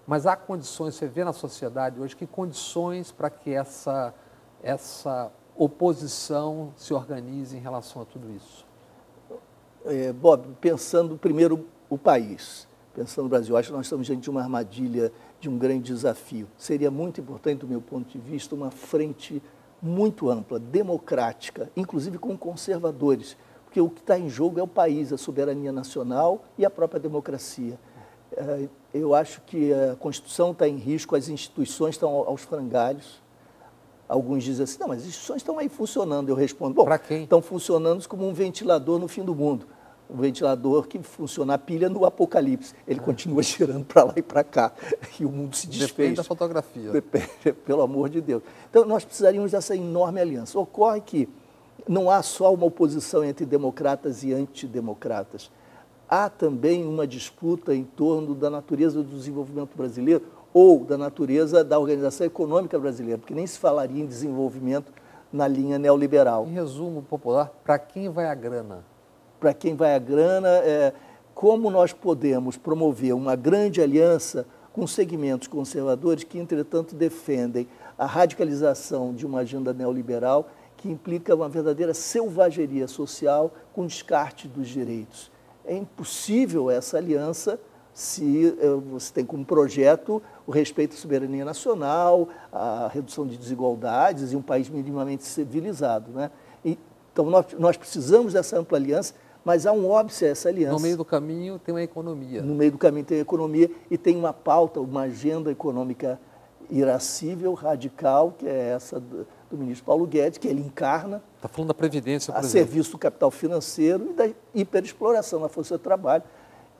Mas há condições, você vê na sociedade hoje, que condições para que essa oposição se organize em relação a tudo isso? Bob, pensando primeiro o país, pensando no Brasil, acho que nós estamos diante de uma armadilha, de um grande desafio. Seria muito importante, do meu ponto de vista, uma frente muito ampla, democrática, inclusive com conservadores, porque o que está em jogo é o país, a soberania nacional e a própria democracia. Eu acho que a Constituição está em risco, as instituições estão aos frangalhos. Alguns dizem assim, não, mas as instituições estão aí funcionando. Eu respondo, bom, estão funcionando como um ventilador no fim do mundo. Um ventilador que funciona a pilha no apocalipse. Ele continua girando para lá e para cá. E o mundo se desfez. Depende da fotografia. Depende, pelo amor de Deus. Então, nós precisaríamos dessa enorme aliança. Ocorre que não há só uma oposição entre democratas e antidemocratas. Há também uma disputa em torno da natureza do desenvolvimento brasileiro ou da natureza da organização econômica brasileira, porque nem se falaria em desenvolvimento na linha neoliberal. Em resumo popular, para quem vai a grana? Para quem vai a grana, como nós podemos promover uma grande aliança com segmentos conservadores que, entretanto, defendem a radicalização de uma agenda neoliberal que implica uma verdadeira selvageria social com descarte dos direitos. É impossível essa aliança se você tem como projeto o respeito à soberania nacional, a redução de desigualdades e um país minimamente civilizado, né? Então, nós precisamos dessa ampla aliança, mas há um óbice a essa aliança. No meio do caminho tem uma economia. No meio do caminho tem a economia e tem uma pauta, uma agenda econômica irascível, radical, que é essa do ministro Paulo Guedes, que ele encarna. Está falando da Previdência, por exemplo. A serviço do capital financeiro e da hiperexploração na força de trabalho.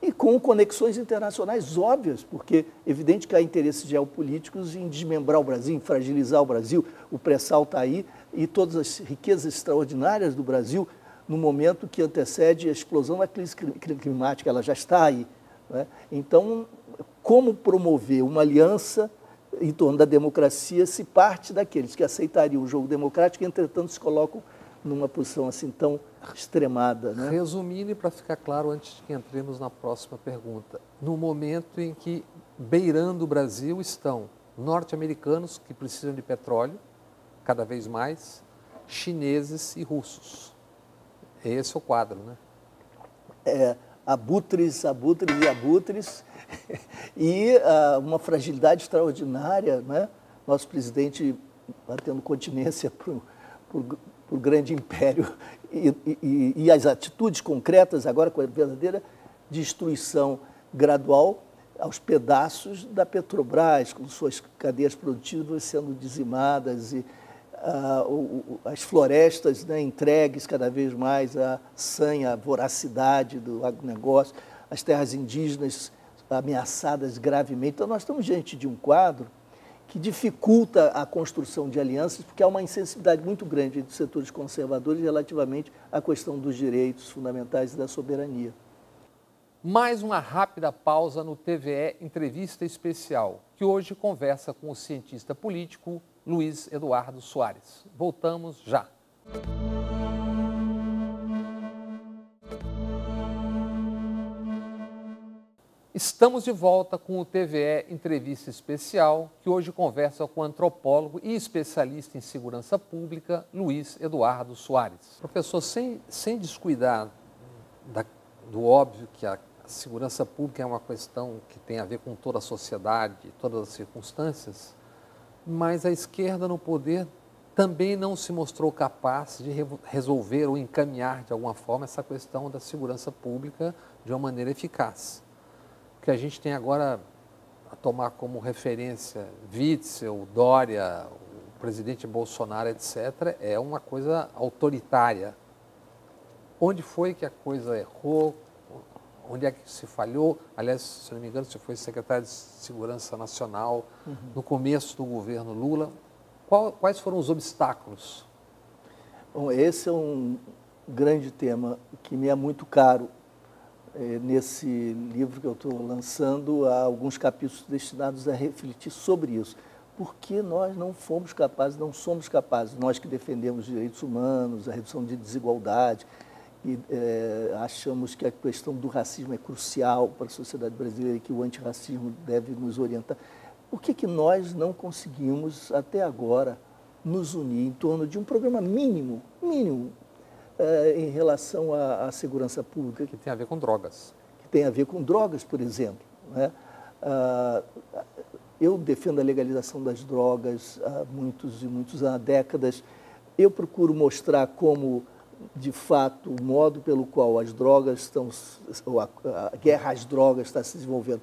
E com conexões internacionais óbvias, porque é evidente que há interesses geopolíticos em desmembrar o Brasil, em fragilizar o Brasil. O pré-sal está aí e todas as riquezas extraordinárias do Brasil, no momento que antecede a explosão da crise climática, ela já está aí, né? Então, como promover uma aliança em torno da democracia se parte daqueles que aceitariam o jogo democrático e, entretanto, se colocam numa posição assim tão extremada. Né? Resumindo, e para ficar claro, antes de que entremos na próxima pergunta, no momento em que, beirando o Brasil, estão norte-americanos que precisam de petróleo, cada vez mais, chineses e russos. Esse é o quadro, né? Abutres e abutres, e uma fragilidade extraordinária, né? Nosso presidente tendo continência para o grande império e as atitudes concretas agora com a verdadeira destruição gradual aos pedaços da Petrobras, com suas cadeias produtivas sendo dizimadas e as florestas, né, entregues cada vez mais à sanha, à voracidade do agronegócio, as terras indígenas ameaçadas gravemente. Então, nós estamos diante de um quadro que dificulta a construção de alianças, porque há uma insensibilidade muito grande entre os setores conservadores relativamente à questão dos direitos fundamentais e da soberania. Mais uma rápida pausa no TVE Entrevista Especial, que hoje conversa com o cientista político Luiz Eduardo Soares. Voltamos já. Estamos de volta com o TVE Entrevista Especial, que hoje conversa com o antropólogo e especialista em segurança pública, Luiz Eduardo Soares. Professor, sem descuidar do óbvio que a segurança pública é uma questão que tem a ver com toda a sociedade, todas as circunstâncias, mas a esquerda no poder também não se mostrou capaz de resolver ou encaminhar de alguma forma essa questão da segurança pública de uma maneira eficaz. O que a gente tem agora a tomar como referência Witzel, Dória, o presidente Bolsonaro, etc., é uma coisa autoritária. Onde foi que a coisa errou? Onde é que se falhou? Aliás, se não me engano, você foi secretário de Segurança Nacional no começo do governo Lula. Quais foram os obstáculos? Bom, esse é um grande tema que me é muito caro. Nesse livro que eu estou lançando, há alguns capítulos destinados a refletir sobre isso. Por que nós não somos capazes, nós que defendemos os direitos humanos, a redução de desigualdade, e achamos que a questão do racismo é crucial para a sociedade brasileira e que o antirracismo deve nos orientar. Por que nós não conseguimos, até agora, nos unir em torno de um programa mínimo, em relação à segurança pública? Que tem a ver com drogas. Que tem a ver com drogas, por exemplo. Né? Eu defendo a legalização das drogas há há décadas. Eu procuro mostrar como, de fato, o modo pelo qual as drogas estão, ou a guerra às drogas está se desenvolvendo,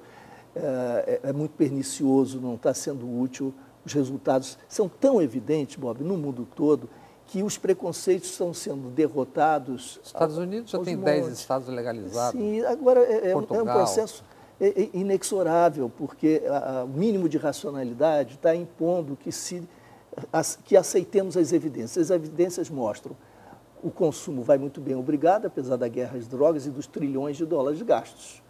é muito pernicioso, não está sendo útil. Os resultados são tão evidentes, Bob, no mundo todo, que os preconceitos estão sendo derrotados. Estados Unidos já tem 10 estados legalizados. Sim, agora é um processo inexorável, porque o mínimo de racionalidade está impondo que aceitemos as evidências. As evidências mostram o consumo vai muito bem, obrigado, apesar da guerra às drogas e dos trilhões de dólares gastos.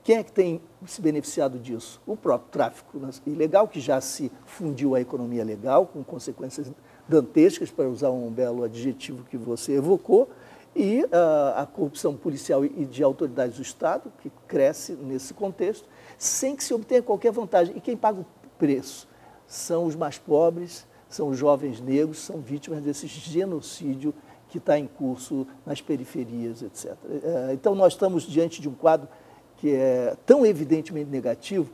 Quem é que tem se beneficiado disso? O próprio tráfico ilegal, que já se fundiu à economia legal, com consequências dantescas, para usar um belo adjetivo que você evocou, e a corrupção policial e de autoridades do Estado, que cresce nesse contexto, sem que se obtenha qualquer vantagem. E quem paga o preço são os mais pobres, são os jovens negros, são vítimas desse genocídio que está em curso nas periferias, etc. Então, nós estamos diante de um quadro que é tão evidentemente negativo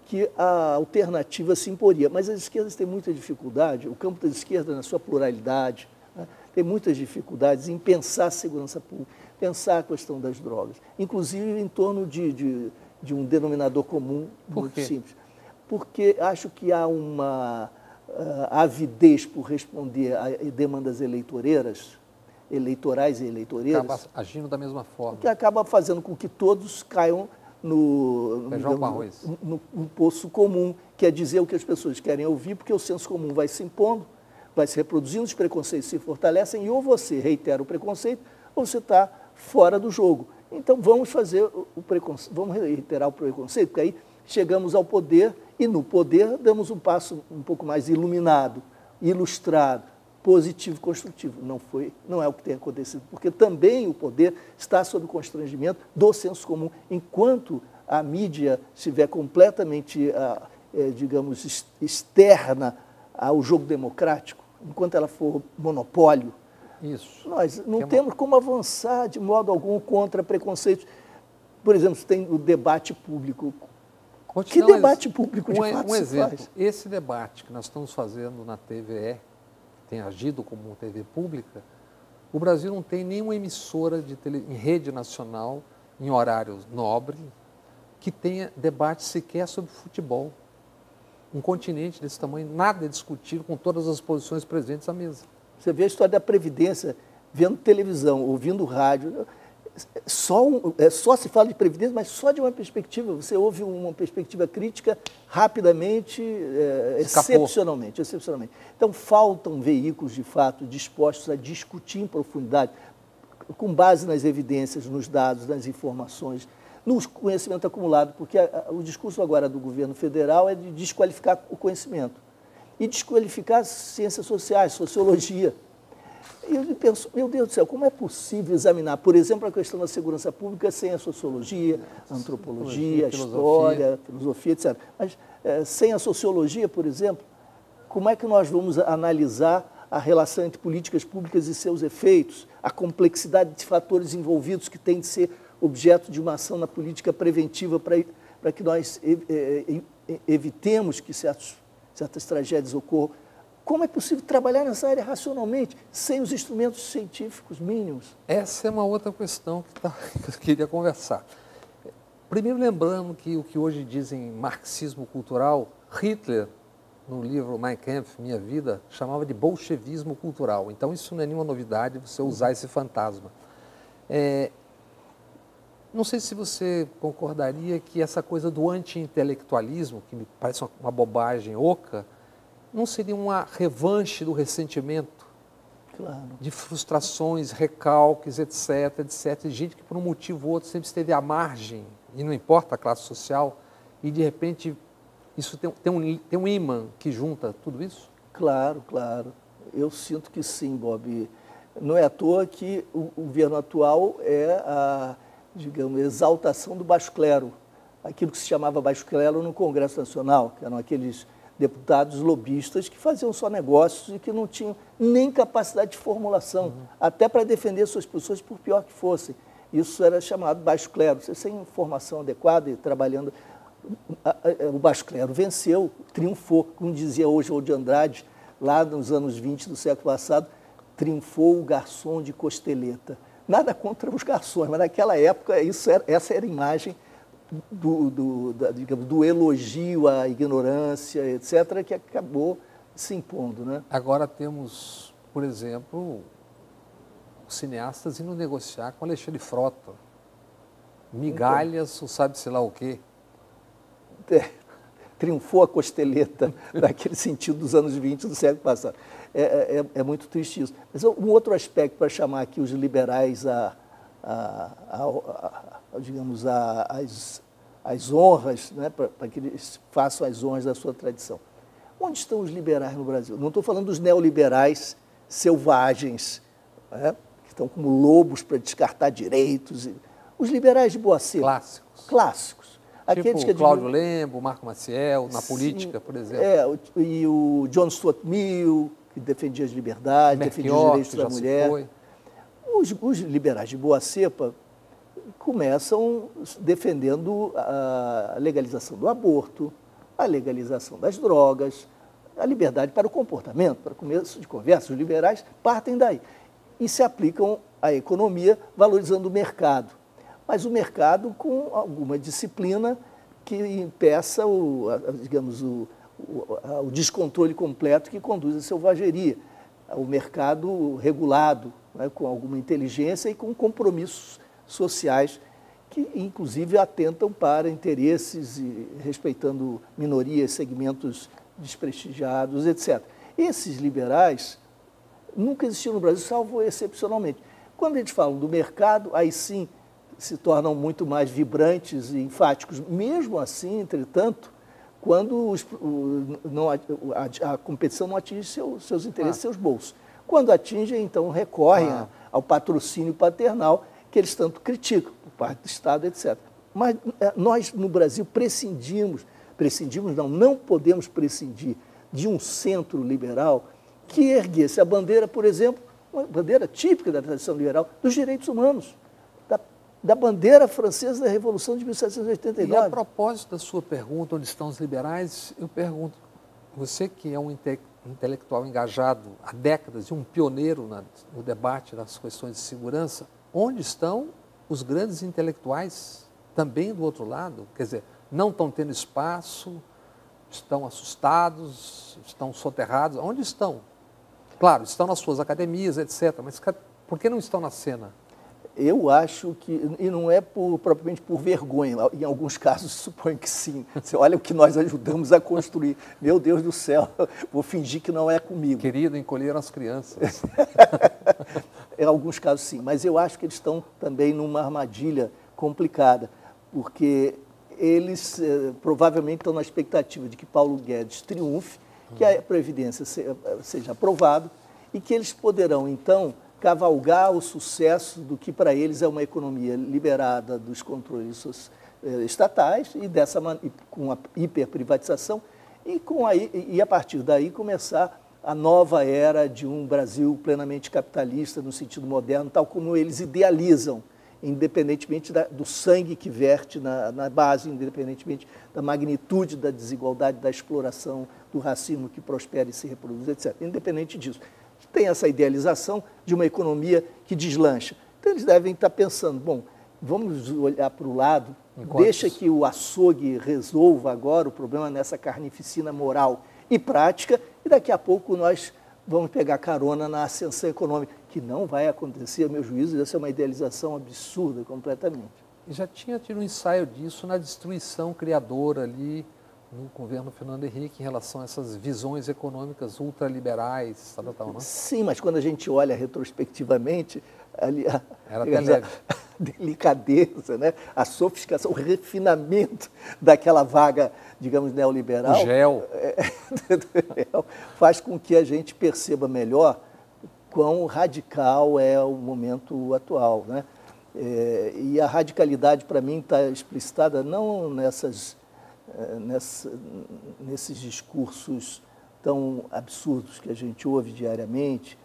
que a alternativa se imporia. Mas as esquerdas têm muita dificuldade, o campo das esquerdas, na sua pluralidade, né, tem muitas dificuldades em pensar a segurança pública, pensar a questão das drogas, inclusive em torno de um denominador comum muito simples. Porque acho que há uma avidez por responder a demandas eleitorais e eleitoreiras. Acaba agindo da mesma forma. Que acaba fazendo com que todos caiam no poço comum, que é dizer o que as pessoas querem ouvir, porque o senso comum vai se impondo, vai se reproduzindo, os preconceitos se fortalecem e ou você reitera o preconceito ou você está fora do jogo. Então vamos fazer vamos reiterar o preconceito, porque aí chegamos ao poder E no poder damos um passo um pouco mais iluminado, ilustrado, positivo, construtivo. Não é o que tem acontecido, porque também o poder está sob constrangimento do senso comum, enquanto a mídia estiver completamente, digamos, externa ao jogo democrático, enquanto ela for monopólio, isso. Nós não temos como avançar de modo algum contra preconceitos. Por exemplo, você tem o debate público. Que debate público de fato um exemplo, faz? Esse debate que nós estamos fazendo na TVE, que tem agido como uma TV pública, o Brasil não tem nenhuma emissora em rede nacional, em horário nobre, que tenha debate sequer sobre futebol. Um continente desse tamanho, nada é discutido com todas as posições presentes à mesa. Você vê a história da Previdência, vendo televisão, ouvindo rádio, só se fala de Previdência, mas só de uma perspectiva. Você ouve uma perspectiva crítica rapidamente, excepcionalmente. Então, faltam veículos, de fato, dispostos a discutir em profundidade, com base nas evidências, nos dados, nas informações, no conhecimento acumulado, porque o discurso agora do governo federal é de desqualificar o conhecimento e desqualificar as ciências sociais, sociologia. E eu penso, meu Deus do céu, como é possível examinar, por exemplo, a questão da segurança pública sem a sociologia, a antropologia, a história, filosofia, etc. Mas sem a sociologia, por exemplo, como é que nós vamos analisar a relação entre políticas públicas e seus efeitos, a complexidade de fatores envolvidos que tem de ser objeto de uma ação na política preventiva para que nós evitemos que certas tragédias ocorram? Como é possível trabalhar nessa área racionalmente, sem os instrumentos científicos mínimos? Essa é uma outra questão que eu queria conversar. Primeiro, lembrando que o que hoje dizem marxismo cultural, Hitler, no livro Mein Kampf, Minha Vida, chamava de bolchevismo cultural. Então, isso não é nenhuma novidade, você usar esse fantasma. Não sei se você concordaria que essa coisa do anti-intelectualismo, que me parece uma bobagem oca, não seria uma revanche do ressentimento? Claro. De frustrações, recalques, etc, etc. Gente que por um motivo ou outro sempre esteve à margem, e não importa a classe social, e de repente isso tem um imã que junta tudo isso? Claro, claro. Eu sinto que sim, Bob. Não é à toa que o governo atual é a, digamos, exaltação do baixo clero. Aquilo que se chamava baixo clero no Congresso Nacional, que eram aqueles deputados lobistas que faziam só negócios e que não tinham nem capacidade de formulação, até para defender suas posições, por pior que fossem. Isso era chamado baixo clero. Você sem formação adequada e trabalhando... O baixo clero venceu, triunfou, como dizia hoje o de Andrade, lá nos anos 20 do século passado, triunfou o garçom de costeleta. Nada contra os garçons, mas naquela época essa era a imagem digamos, do elogio à ignorância, etc., que acabou se impondo, né? Agora temos, por exemplo, os cineastas indo negociar com Alexandre Frota. Migalhas, ou sabe-se lá o quê. Triunfou a costeleta, naquele sentido dos anos 20 do século passado. É muito triste isso. Mas um outro aspecto para chamar aqui os liberais digamos, as honras, né, para que eles façam as honras da sua tradição. Onde estão os liberais no Brasil? Não estou falando dos neoliberais selvagens, né, que estão como lobos para descartar direitos. Os liberais de boa cepa. Clássicos. Clássicos. Aqueles tipo Cláudio Lembo, Marco Maciel, na política, por exemplo. E o John Stuart Mill, que defendia as liberdades, defendia os direitos da mulher. Os liberais de boa cepa começam defendendo a legalização do aborto, a legalização das drogas, a liberdade para o comportamento, para começo de conversa. Os liberais partem daí e se aplicam à economia valorizando o mercado. Mas o mercado com alguma disciplina que impeça o descontrole completo que conduz à selvageria. O mercado regulado, né, com alguma inteligência e com compromissos sociais que, inclusive, atentam para interesses, respeitando minorias, segmentos desprestigiados, etc. Esses liberais nunca existiram no Brasil, salvo excepcionalmente. Quando eles falam do mercado, aí sim se tornam muito mais vibrantes e enfáticos. Mesmo assim, entretanto, quando a competição não atinge seus interesses, seus bolsos. Quando atinge, então recorrem ao patrocínio paternal, que eles tanto criticam, por parte do Estado, etc. Mas nós, no Brasil, não podemos prescindir de um centro liberal que erguesse a bandeira, por exemplo, uma bandeira típica da tradição liberal, dos direitos humanos, da bandeira francesa da Revolução de 1789. E a propósito da sua pergunta, onde estão os liberais, eu pergunto, você que é um intelectual engajado há décadas e um pioneiro no debate das questões de segurança, onde estão os grandes intelectuais também do outro lado? Quer dizer, não estão tendo espaço, estão assustados, estão soterrados, onde estão? Claro, estão nas suas academias, etc., mas por que não estão na cena? Eu acho que, e não é propriamente por vergonha, em alguns casos suponho que sim. Você olha o que nós ajudamos a construir. Meu Deus do céu, vou fingir que não é comigo. Querido, encolheram as crianças. Em alguns casos sim, mas eu acho que eles estão também numa armadilha complicada, porque eles provavelmente estão na expectativa de que Paulo Guedes triunfe, que a Previdência seja aprovado e que eles poderão, então, cavalgar o sucesso do que para eles é uma economia liberada dos controles estatais e com a hiperprivatização e a partir daí começar a nova era de um Brasil plenamente capitalista no sentido moderno, tal como eles idealizam, independentemente do sangue que verte na base, independentemente da magnitude da desigualdade, da exploração, do racismo que prospera e se reproduz, etc. Independente disso. Tem essa idealização de uma economia que deslancha. Então, eles devem estar pensando, bom, vamos olhar para o lado, deixa que o açougue resolva agora o problema nessa carnificina moral e prática, e daqui a pouco nós vamos pegar carona na ascensão econômica, que não vai acontecer, a meu juízo, essa é uma idealização absurda completamente. E já tinha tido um ensaio disso na destruição criadora ali no governo Fernando Henrique em relação a essas visões econômicas ultraliberais, tal, não? Sim, mas quando a gente olha retrospectivamente, ali era a delicadeza, né? A sofisticação, o refinamento daquela vaga, digamos, neoliberal, o gel, faz com que a gente perceba melhor quão radical é o momento atual, né? E a radicalidade, para mim, está explicitada não nesses discursos tão absurdos que a gente ouve diariamente,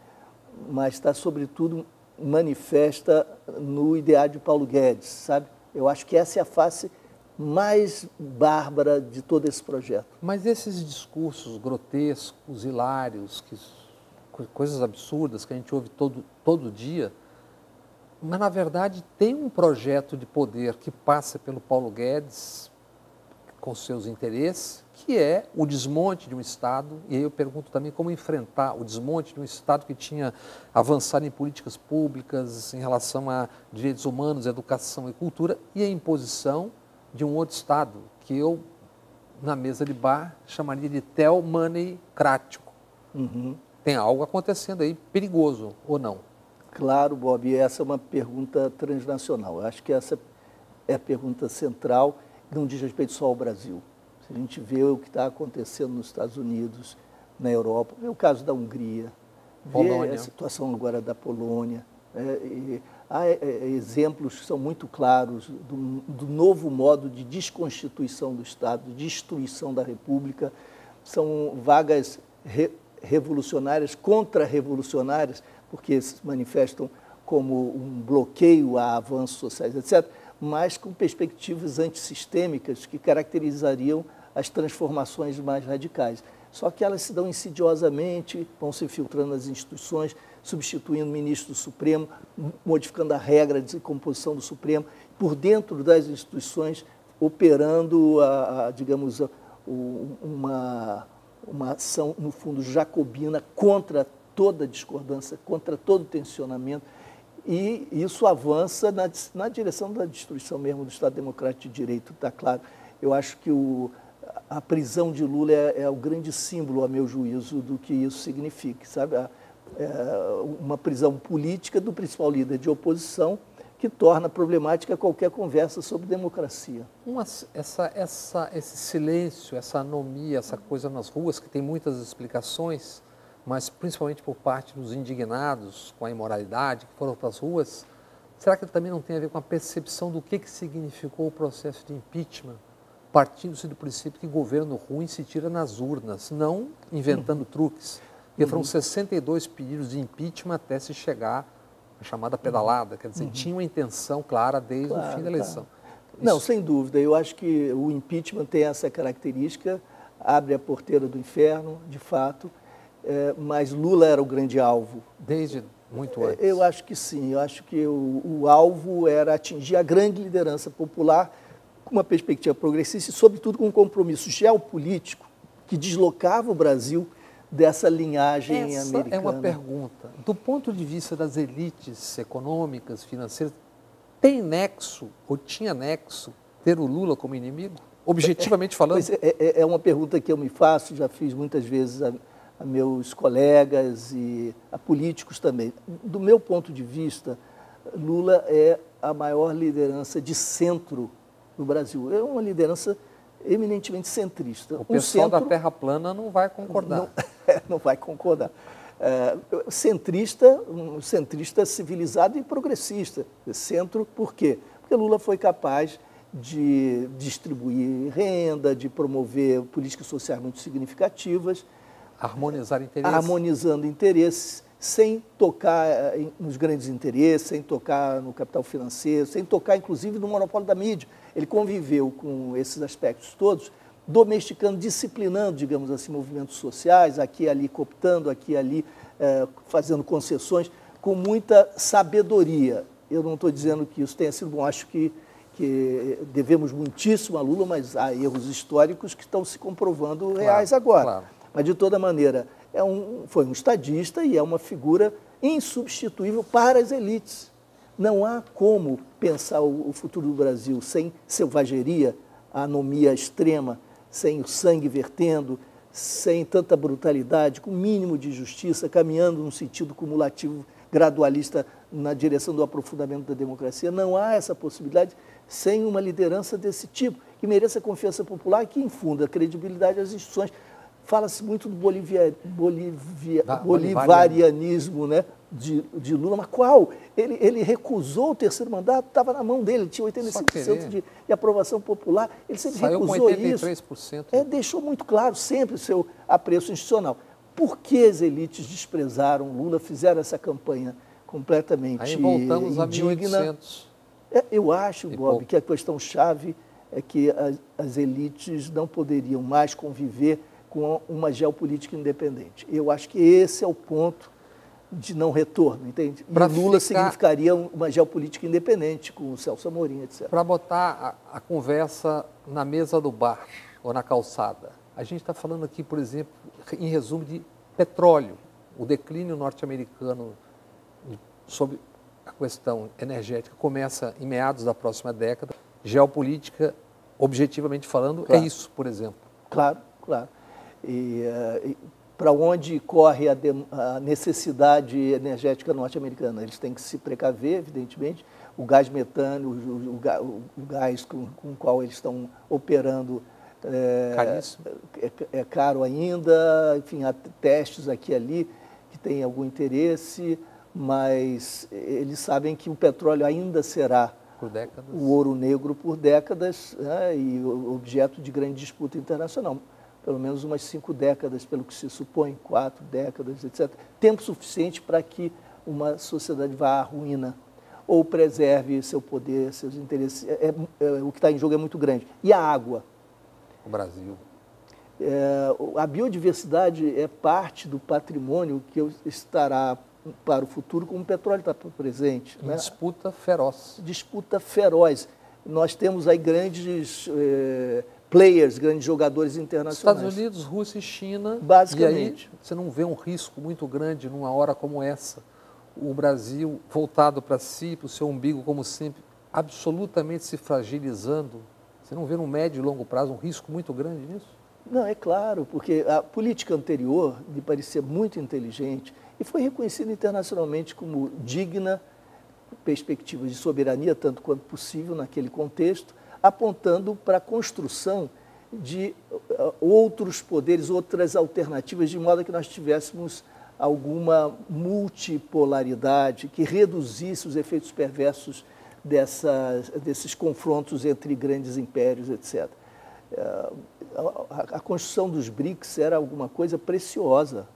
mas está, sobretudo, manifesta no ideário de Paulo Guedes, sabe? Eu acho que essa é a face mais bárbara de todo esse projeto. Mas esses discursos grotescos, hilários, coisas absurdas que a gente ouve todo dia, mas, na verdade, tem um projeto de poder que passa pelo Paulo Guedes, com seus interesses, que é o desmonte de um Estado, e aí eu pergunto também como enfrentar o desmonte de um Estado que tinha avançado em políticas públicas em relação a direitos humanos, educação e cultura, e a imposição de um outro Estado, que eu, na mesa de bar, chamaria de teomanicrático. Uhum. Tem algo acontecendo aí perigoso, ou não? Claro, Bob, e essa é uma pergunta transnacional. Eu acho que essa é a pergunta central, não diz respeito só ao Brasil. Se a gente vê o que está acontecendo nos Estados Unidos, na Europa, vê o caso da Hungria, vê a situação agora da Polônia, há exemplos que são muito claros do novo modo de desconstituição do Estado, de destruição da República. São vagas revolucionárias, contra-revolucionárias, porque se manifestam como um bloqueio a avanços sociais, etc., mas com perspectivas antissistêmicas que caracterizariam as transformações mais radicais. Só que elas se dão insidiosamente, vão se filtrando nas instituições, substituindo o ministro do Supremo, modificando a regra de composição do Supremo, por dentro das instituições, operando, digamos, uma ação, no fundo, jacobina contra toda discordância, contra todo tensionamento, e isso avança na direção da destruição mesmo do Estado Democrático de Direito, está claro. Eu acho que a prisão de Lula é o grande símbolo, a meu juízo, do que isso significa, sabe? Uma prisão política do principal líder de oposição, que torna problemática qualquer conversa sobre democracia. Esse silêncio, essa anomia, essa coisa nas ruas, que tem muitas explicações, mas principalmente por parte dos indignados com a imoralidade, que foram para as ruas, será que também não tem a ver com a percepção do que significou o processo de impeachment, partindo-se do princípio que governo ruim se tira nas urnas, não inventando truques? Porque foram 62 pedidos de impeachment até se chegar à chamada pedalada, quer dizer, tinha uma intenção clara desde o fim da eleição. Não, sem dúvida, eu acho que o impeachment tem essa característica, abre a porteira do inferno, de fato, mas Lula era o grande alvo. Desde muito antes. Eu acho que sim, eu acho que o alvo era atingir a grande liderança popular com uma perspectiva progressista e, sobretudo, com um compromisso geopolítico que deslocava o Brasil dessa linhagem americana. Essa é uma pergunta. Do ponto de vista das elites econômicas, financeiras, tem nexo, ou tinha nexo, ter o Lula como inimigo? Objetivamente falando? É uma pergunta que eu me faço, já fiz muitas vezes a meus colegas e a políticos também. Do meu ponto de vista, Lula é a maior liderança de centro no Brasil. É uma liderança eminentemente centrista. O pessoal da Terra plana não vai concordar. Não vai concordar. Centrista civilizado e progressista. Centro, por quê? Porque Lula foi capaz de distribuir renda, de promover políticas sociais muito significativas. Harmonizar interesses. Harmonizando interesses, sem tocar nos grandes interesses, sem tocar no capital financeiro, sem tocar, inclusive, no monopólio da mídia. Ele conviveu com esses aspectos todos, domesticando, disciplinando, digamos assim, movimentos sociais, aqui e ali cooptando, aqui e ali fazendo concessões, com muita sabedoria. Eu não estou dizendo que isso tenha sido bom, acho que devemos muitíssimo a Lula, mas há erros históricos que estão se comprovando reais agora. Claro. Mas, de toda maneira, foi um estadista e é uma figura insubstituível para as elites. Não há como pensar o futuro do Brasil sem selvageria, a anomia extrema, sem o sangue vertendo, sem tanta brutalidade, com o mínimo de justiça, caminhando num sentido cumulativo, gradualista, na direção do aprofundamento da democracia. Não há essa possibilidade sem uma liderança desse tipo, que mereça a confiança popular e que infunda a credibilidade às instituições. Fala-se muito do bolivarianismo, né, de Lula, mas qual? Ele recusou o terceiro mandato, estava na mão dele, ele tinha 85% de aprovação popular, ele sempre saiu recusou com 83%. Isso. Deixou muito claro sempre o seu apreço institucional. Por que as elites desprezaram Lula, fizeram essa campanha completamente aí voltamos indigna? A 1800. Eu acho, Bob, que a questão-chave é que as elites não poderiam mais conviver com uma geopolítica independente. Eu acho que esse é o ponto de não retorno, entende? E Lula significaria uma geopolítica independente, com o Celso Amorim, etc. Para botar a conversa na mesa do bar ou na calçada, a gente está falando aqui, por exemplo, em resumo, de petróleo, o declínio norte-americano sobre a questão energética começa em meados da próxima década. Geopolítica, objetivamente falando, claro. É isso, por exemplo. Claro, claro. E para onde corre a necessidade energética norte-americana? Eles têm que se precaver, evidentemente. O gás metano, o gás com o qual eles estão operando é caro ainda. Enfim, há testes aqui e ali que têm algum interesse, mas eles sabem que o petróleo ainda será o ouro negro por décadas, né, e objeto de grande disputa internacional. Pelo menos umas 5 décadas, pelo que se supõe, 4 décadas, etc. Tempo suficiente para que uma sociedade vá à ruína ou preserve seu poder, seus interesses. O que está em jogo é muito grande. E a água? O Brasil. A biodiversidade é parte do patrimônio que estará para o futuro, como o petróleo está presente. Né? Disputa feroz. Disputa feroz. Nós temos aí grandes players, grandes jogadores internacionais. Estados Unidos, Rússia e China. Basicamente. E aí você não vê um risco muito grande numa hora como essa. O Brasil voltado para si, para o seu umbigo, como sempre, absolutamente se fragilizando. Você não vê no médio e longo prazo um risco muito grande nisso? Não, é claro, porque a política anterior me parecia muito inteligente e foi reconhecida internacionalmente como digna, perspectivas de soberania, tanto quanto possível naquele contexto, apontando para a construção de outros poderes, outras alternativas, de modo que nós tivéssemos alguma multipolaridade que reduzisse os efeitos perversos desses confrontos entre grandes impérios, etc. A construção dos BRICS era alguma coisa preciosa.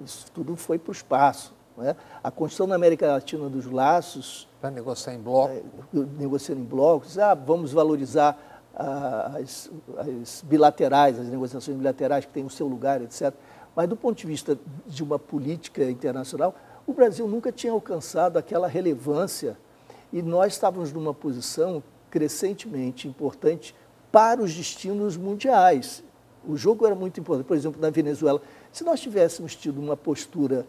Isso tudo foi para o espaço. Não é? A construção na América Latina dos laços... Para negociar em bloco. Negociando em blocos. Vamos valorizar as bilaterais, as negociações bilaterais que têm o seu lugar, etc. Mas, do ponto de vista de uma política internacional, o Brasil nunca tinha alcançado aquela relevância e nós estávamos numa posição crescentemente importante para os destinos mundiais. O jogo era muito importante. Por exemplo, na Venezuela, se nós tivéssemos tido uma postura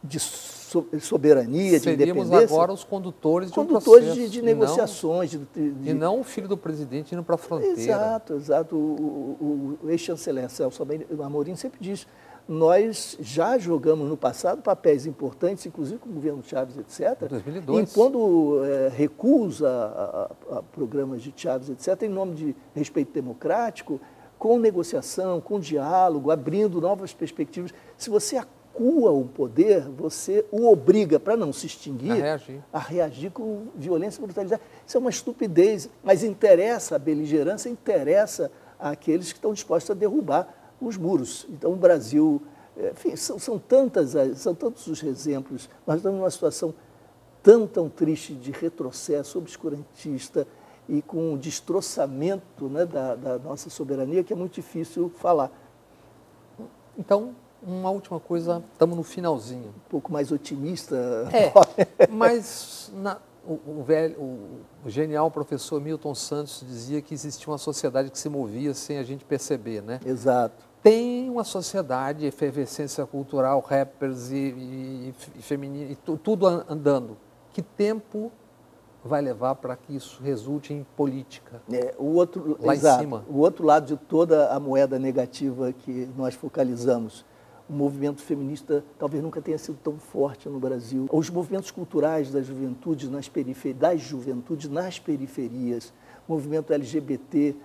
de soberania, de independência... Seríamos agora os condutores de um processo. Condutores de negociações. E não o filho do presidente indo para a fronteira. Exato, exato. O ex-chanceler Celso Amorim sempre diz: nós já jogamos no passado papéis importantes, inclusive com o governo Chávez, etc., 2002. impondo recusa a programas de Chávez, etc., em nome de respeito democrático, com negociação, com diálogo, abrindo novas perspectivas. Se você acua o poder, você o obriga, para não se extinguir, a reagir com violência e brutalidade. Isso é uma estupidez, mas interessa a beligerância, interessa àqueles que estão dispostos a derrubar os muros. Então, o Brasil, enfim, são tantos os exemplos. Nós estamos numa situação tão triste de retrocesso obscurantista e com um destroçamento, né, da nossa soberania, que é muito difícil falar. Então, uma última coisa, estamos no finalzinho. Um pouco mais otimista. Mas o genial professor Milton Santos dizia que existia uma sociedade que se movia sem a gente perceber, né? Exato. Tem uma sociedade, efervescência cultural, rappers e feminino, e tudo andando. Que tempo vai levar para que isso resulte em política? Lá em cima. O outro lado de toda a moeda negativa que nós focalizamos, o movimento feminista talvez nunca tenha sido tão forte no Brasil. Os movimentos culturais das juventudes nas periferias, movimento LGBT,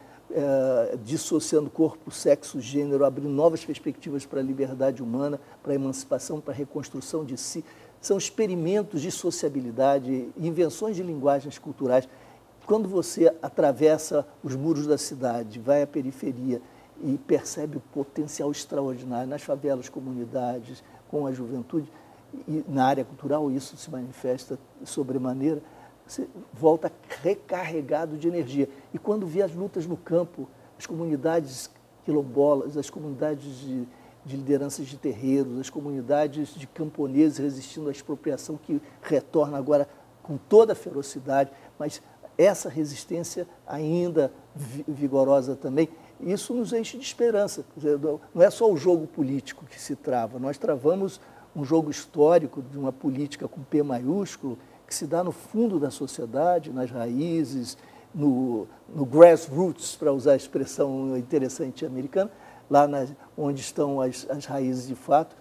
dissociando corpo, sexo, gênero, abrindo novas perspectivas para a liberdade humana, para a emancipação, para a reconstrução de si. São experimentos de sociabilidade, invenções de linguagens culturais. Quando você atravessa os muros da cidade, vai à periferia e percebe o potencial extraordinário nas favelas, comunidades, com a juventude, e na área cultural isso se manifesta sobremaneira, você volta recarregado de energia. E quando vê as lutas no campo, as comunidades quilombolas, as comunidades de lideranças de terreiros, as comunidades de camponeses resistindo à expropriação, que retorna agora com toda a ferocidade, mas essa resistência ainda vigorosa também, isso nos enche de esperança. Não é só o jogo político que se trava, nós travamos um jogo histórico de uma política com P maiúsculo, que se dá no fundo da sociedade, nas raízes, no grassroots, para usar a expressão interessante americana, lá onde estão as raízes de fato,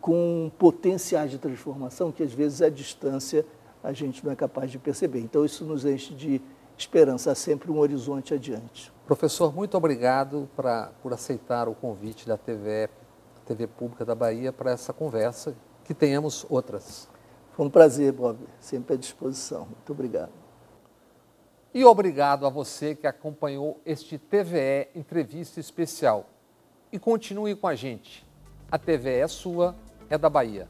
com potenciais de transformação que às vezes à distância a gente não é capaz de perceber. Então isso nos enche de esperança, há sempre um horizonte adiante. Professor, muito obrigado por aceitar o convite da TV Pública da Bahia para essa conversa, que tenhamos outras. Foi um prazer, Bob, sempre à disposição. Muito obrigado. E obrigado a você que acompanhou este TVE Entrevista Especial. E continue com a gente. A TVE é sua, é da Bahia.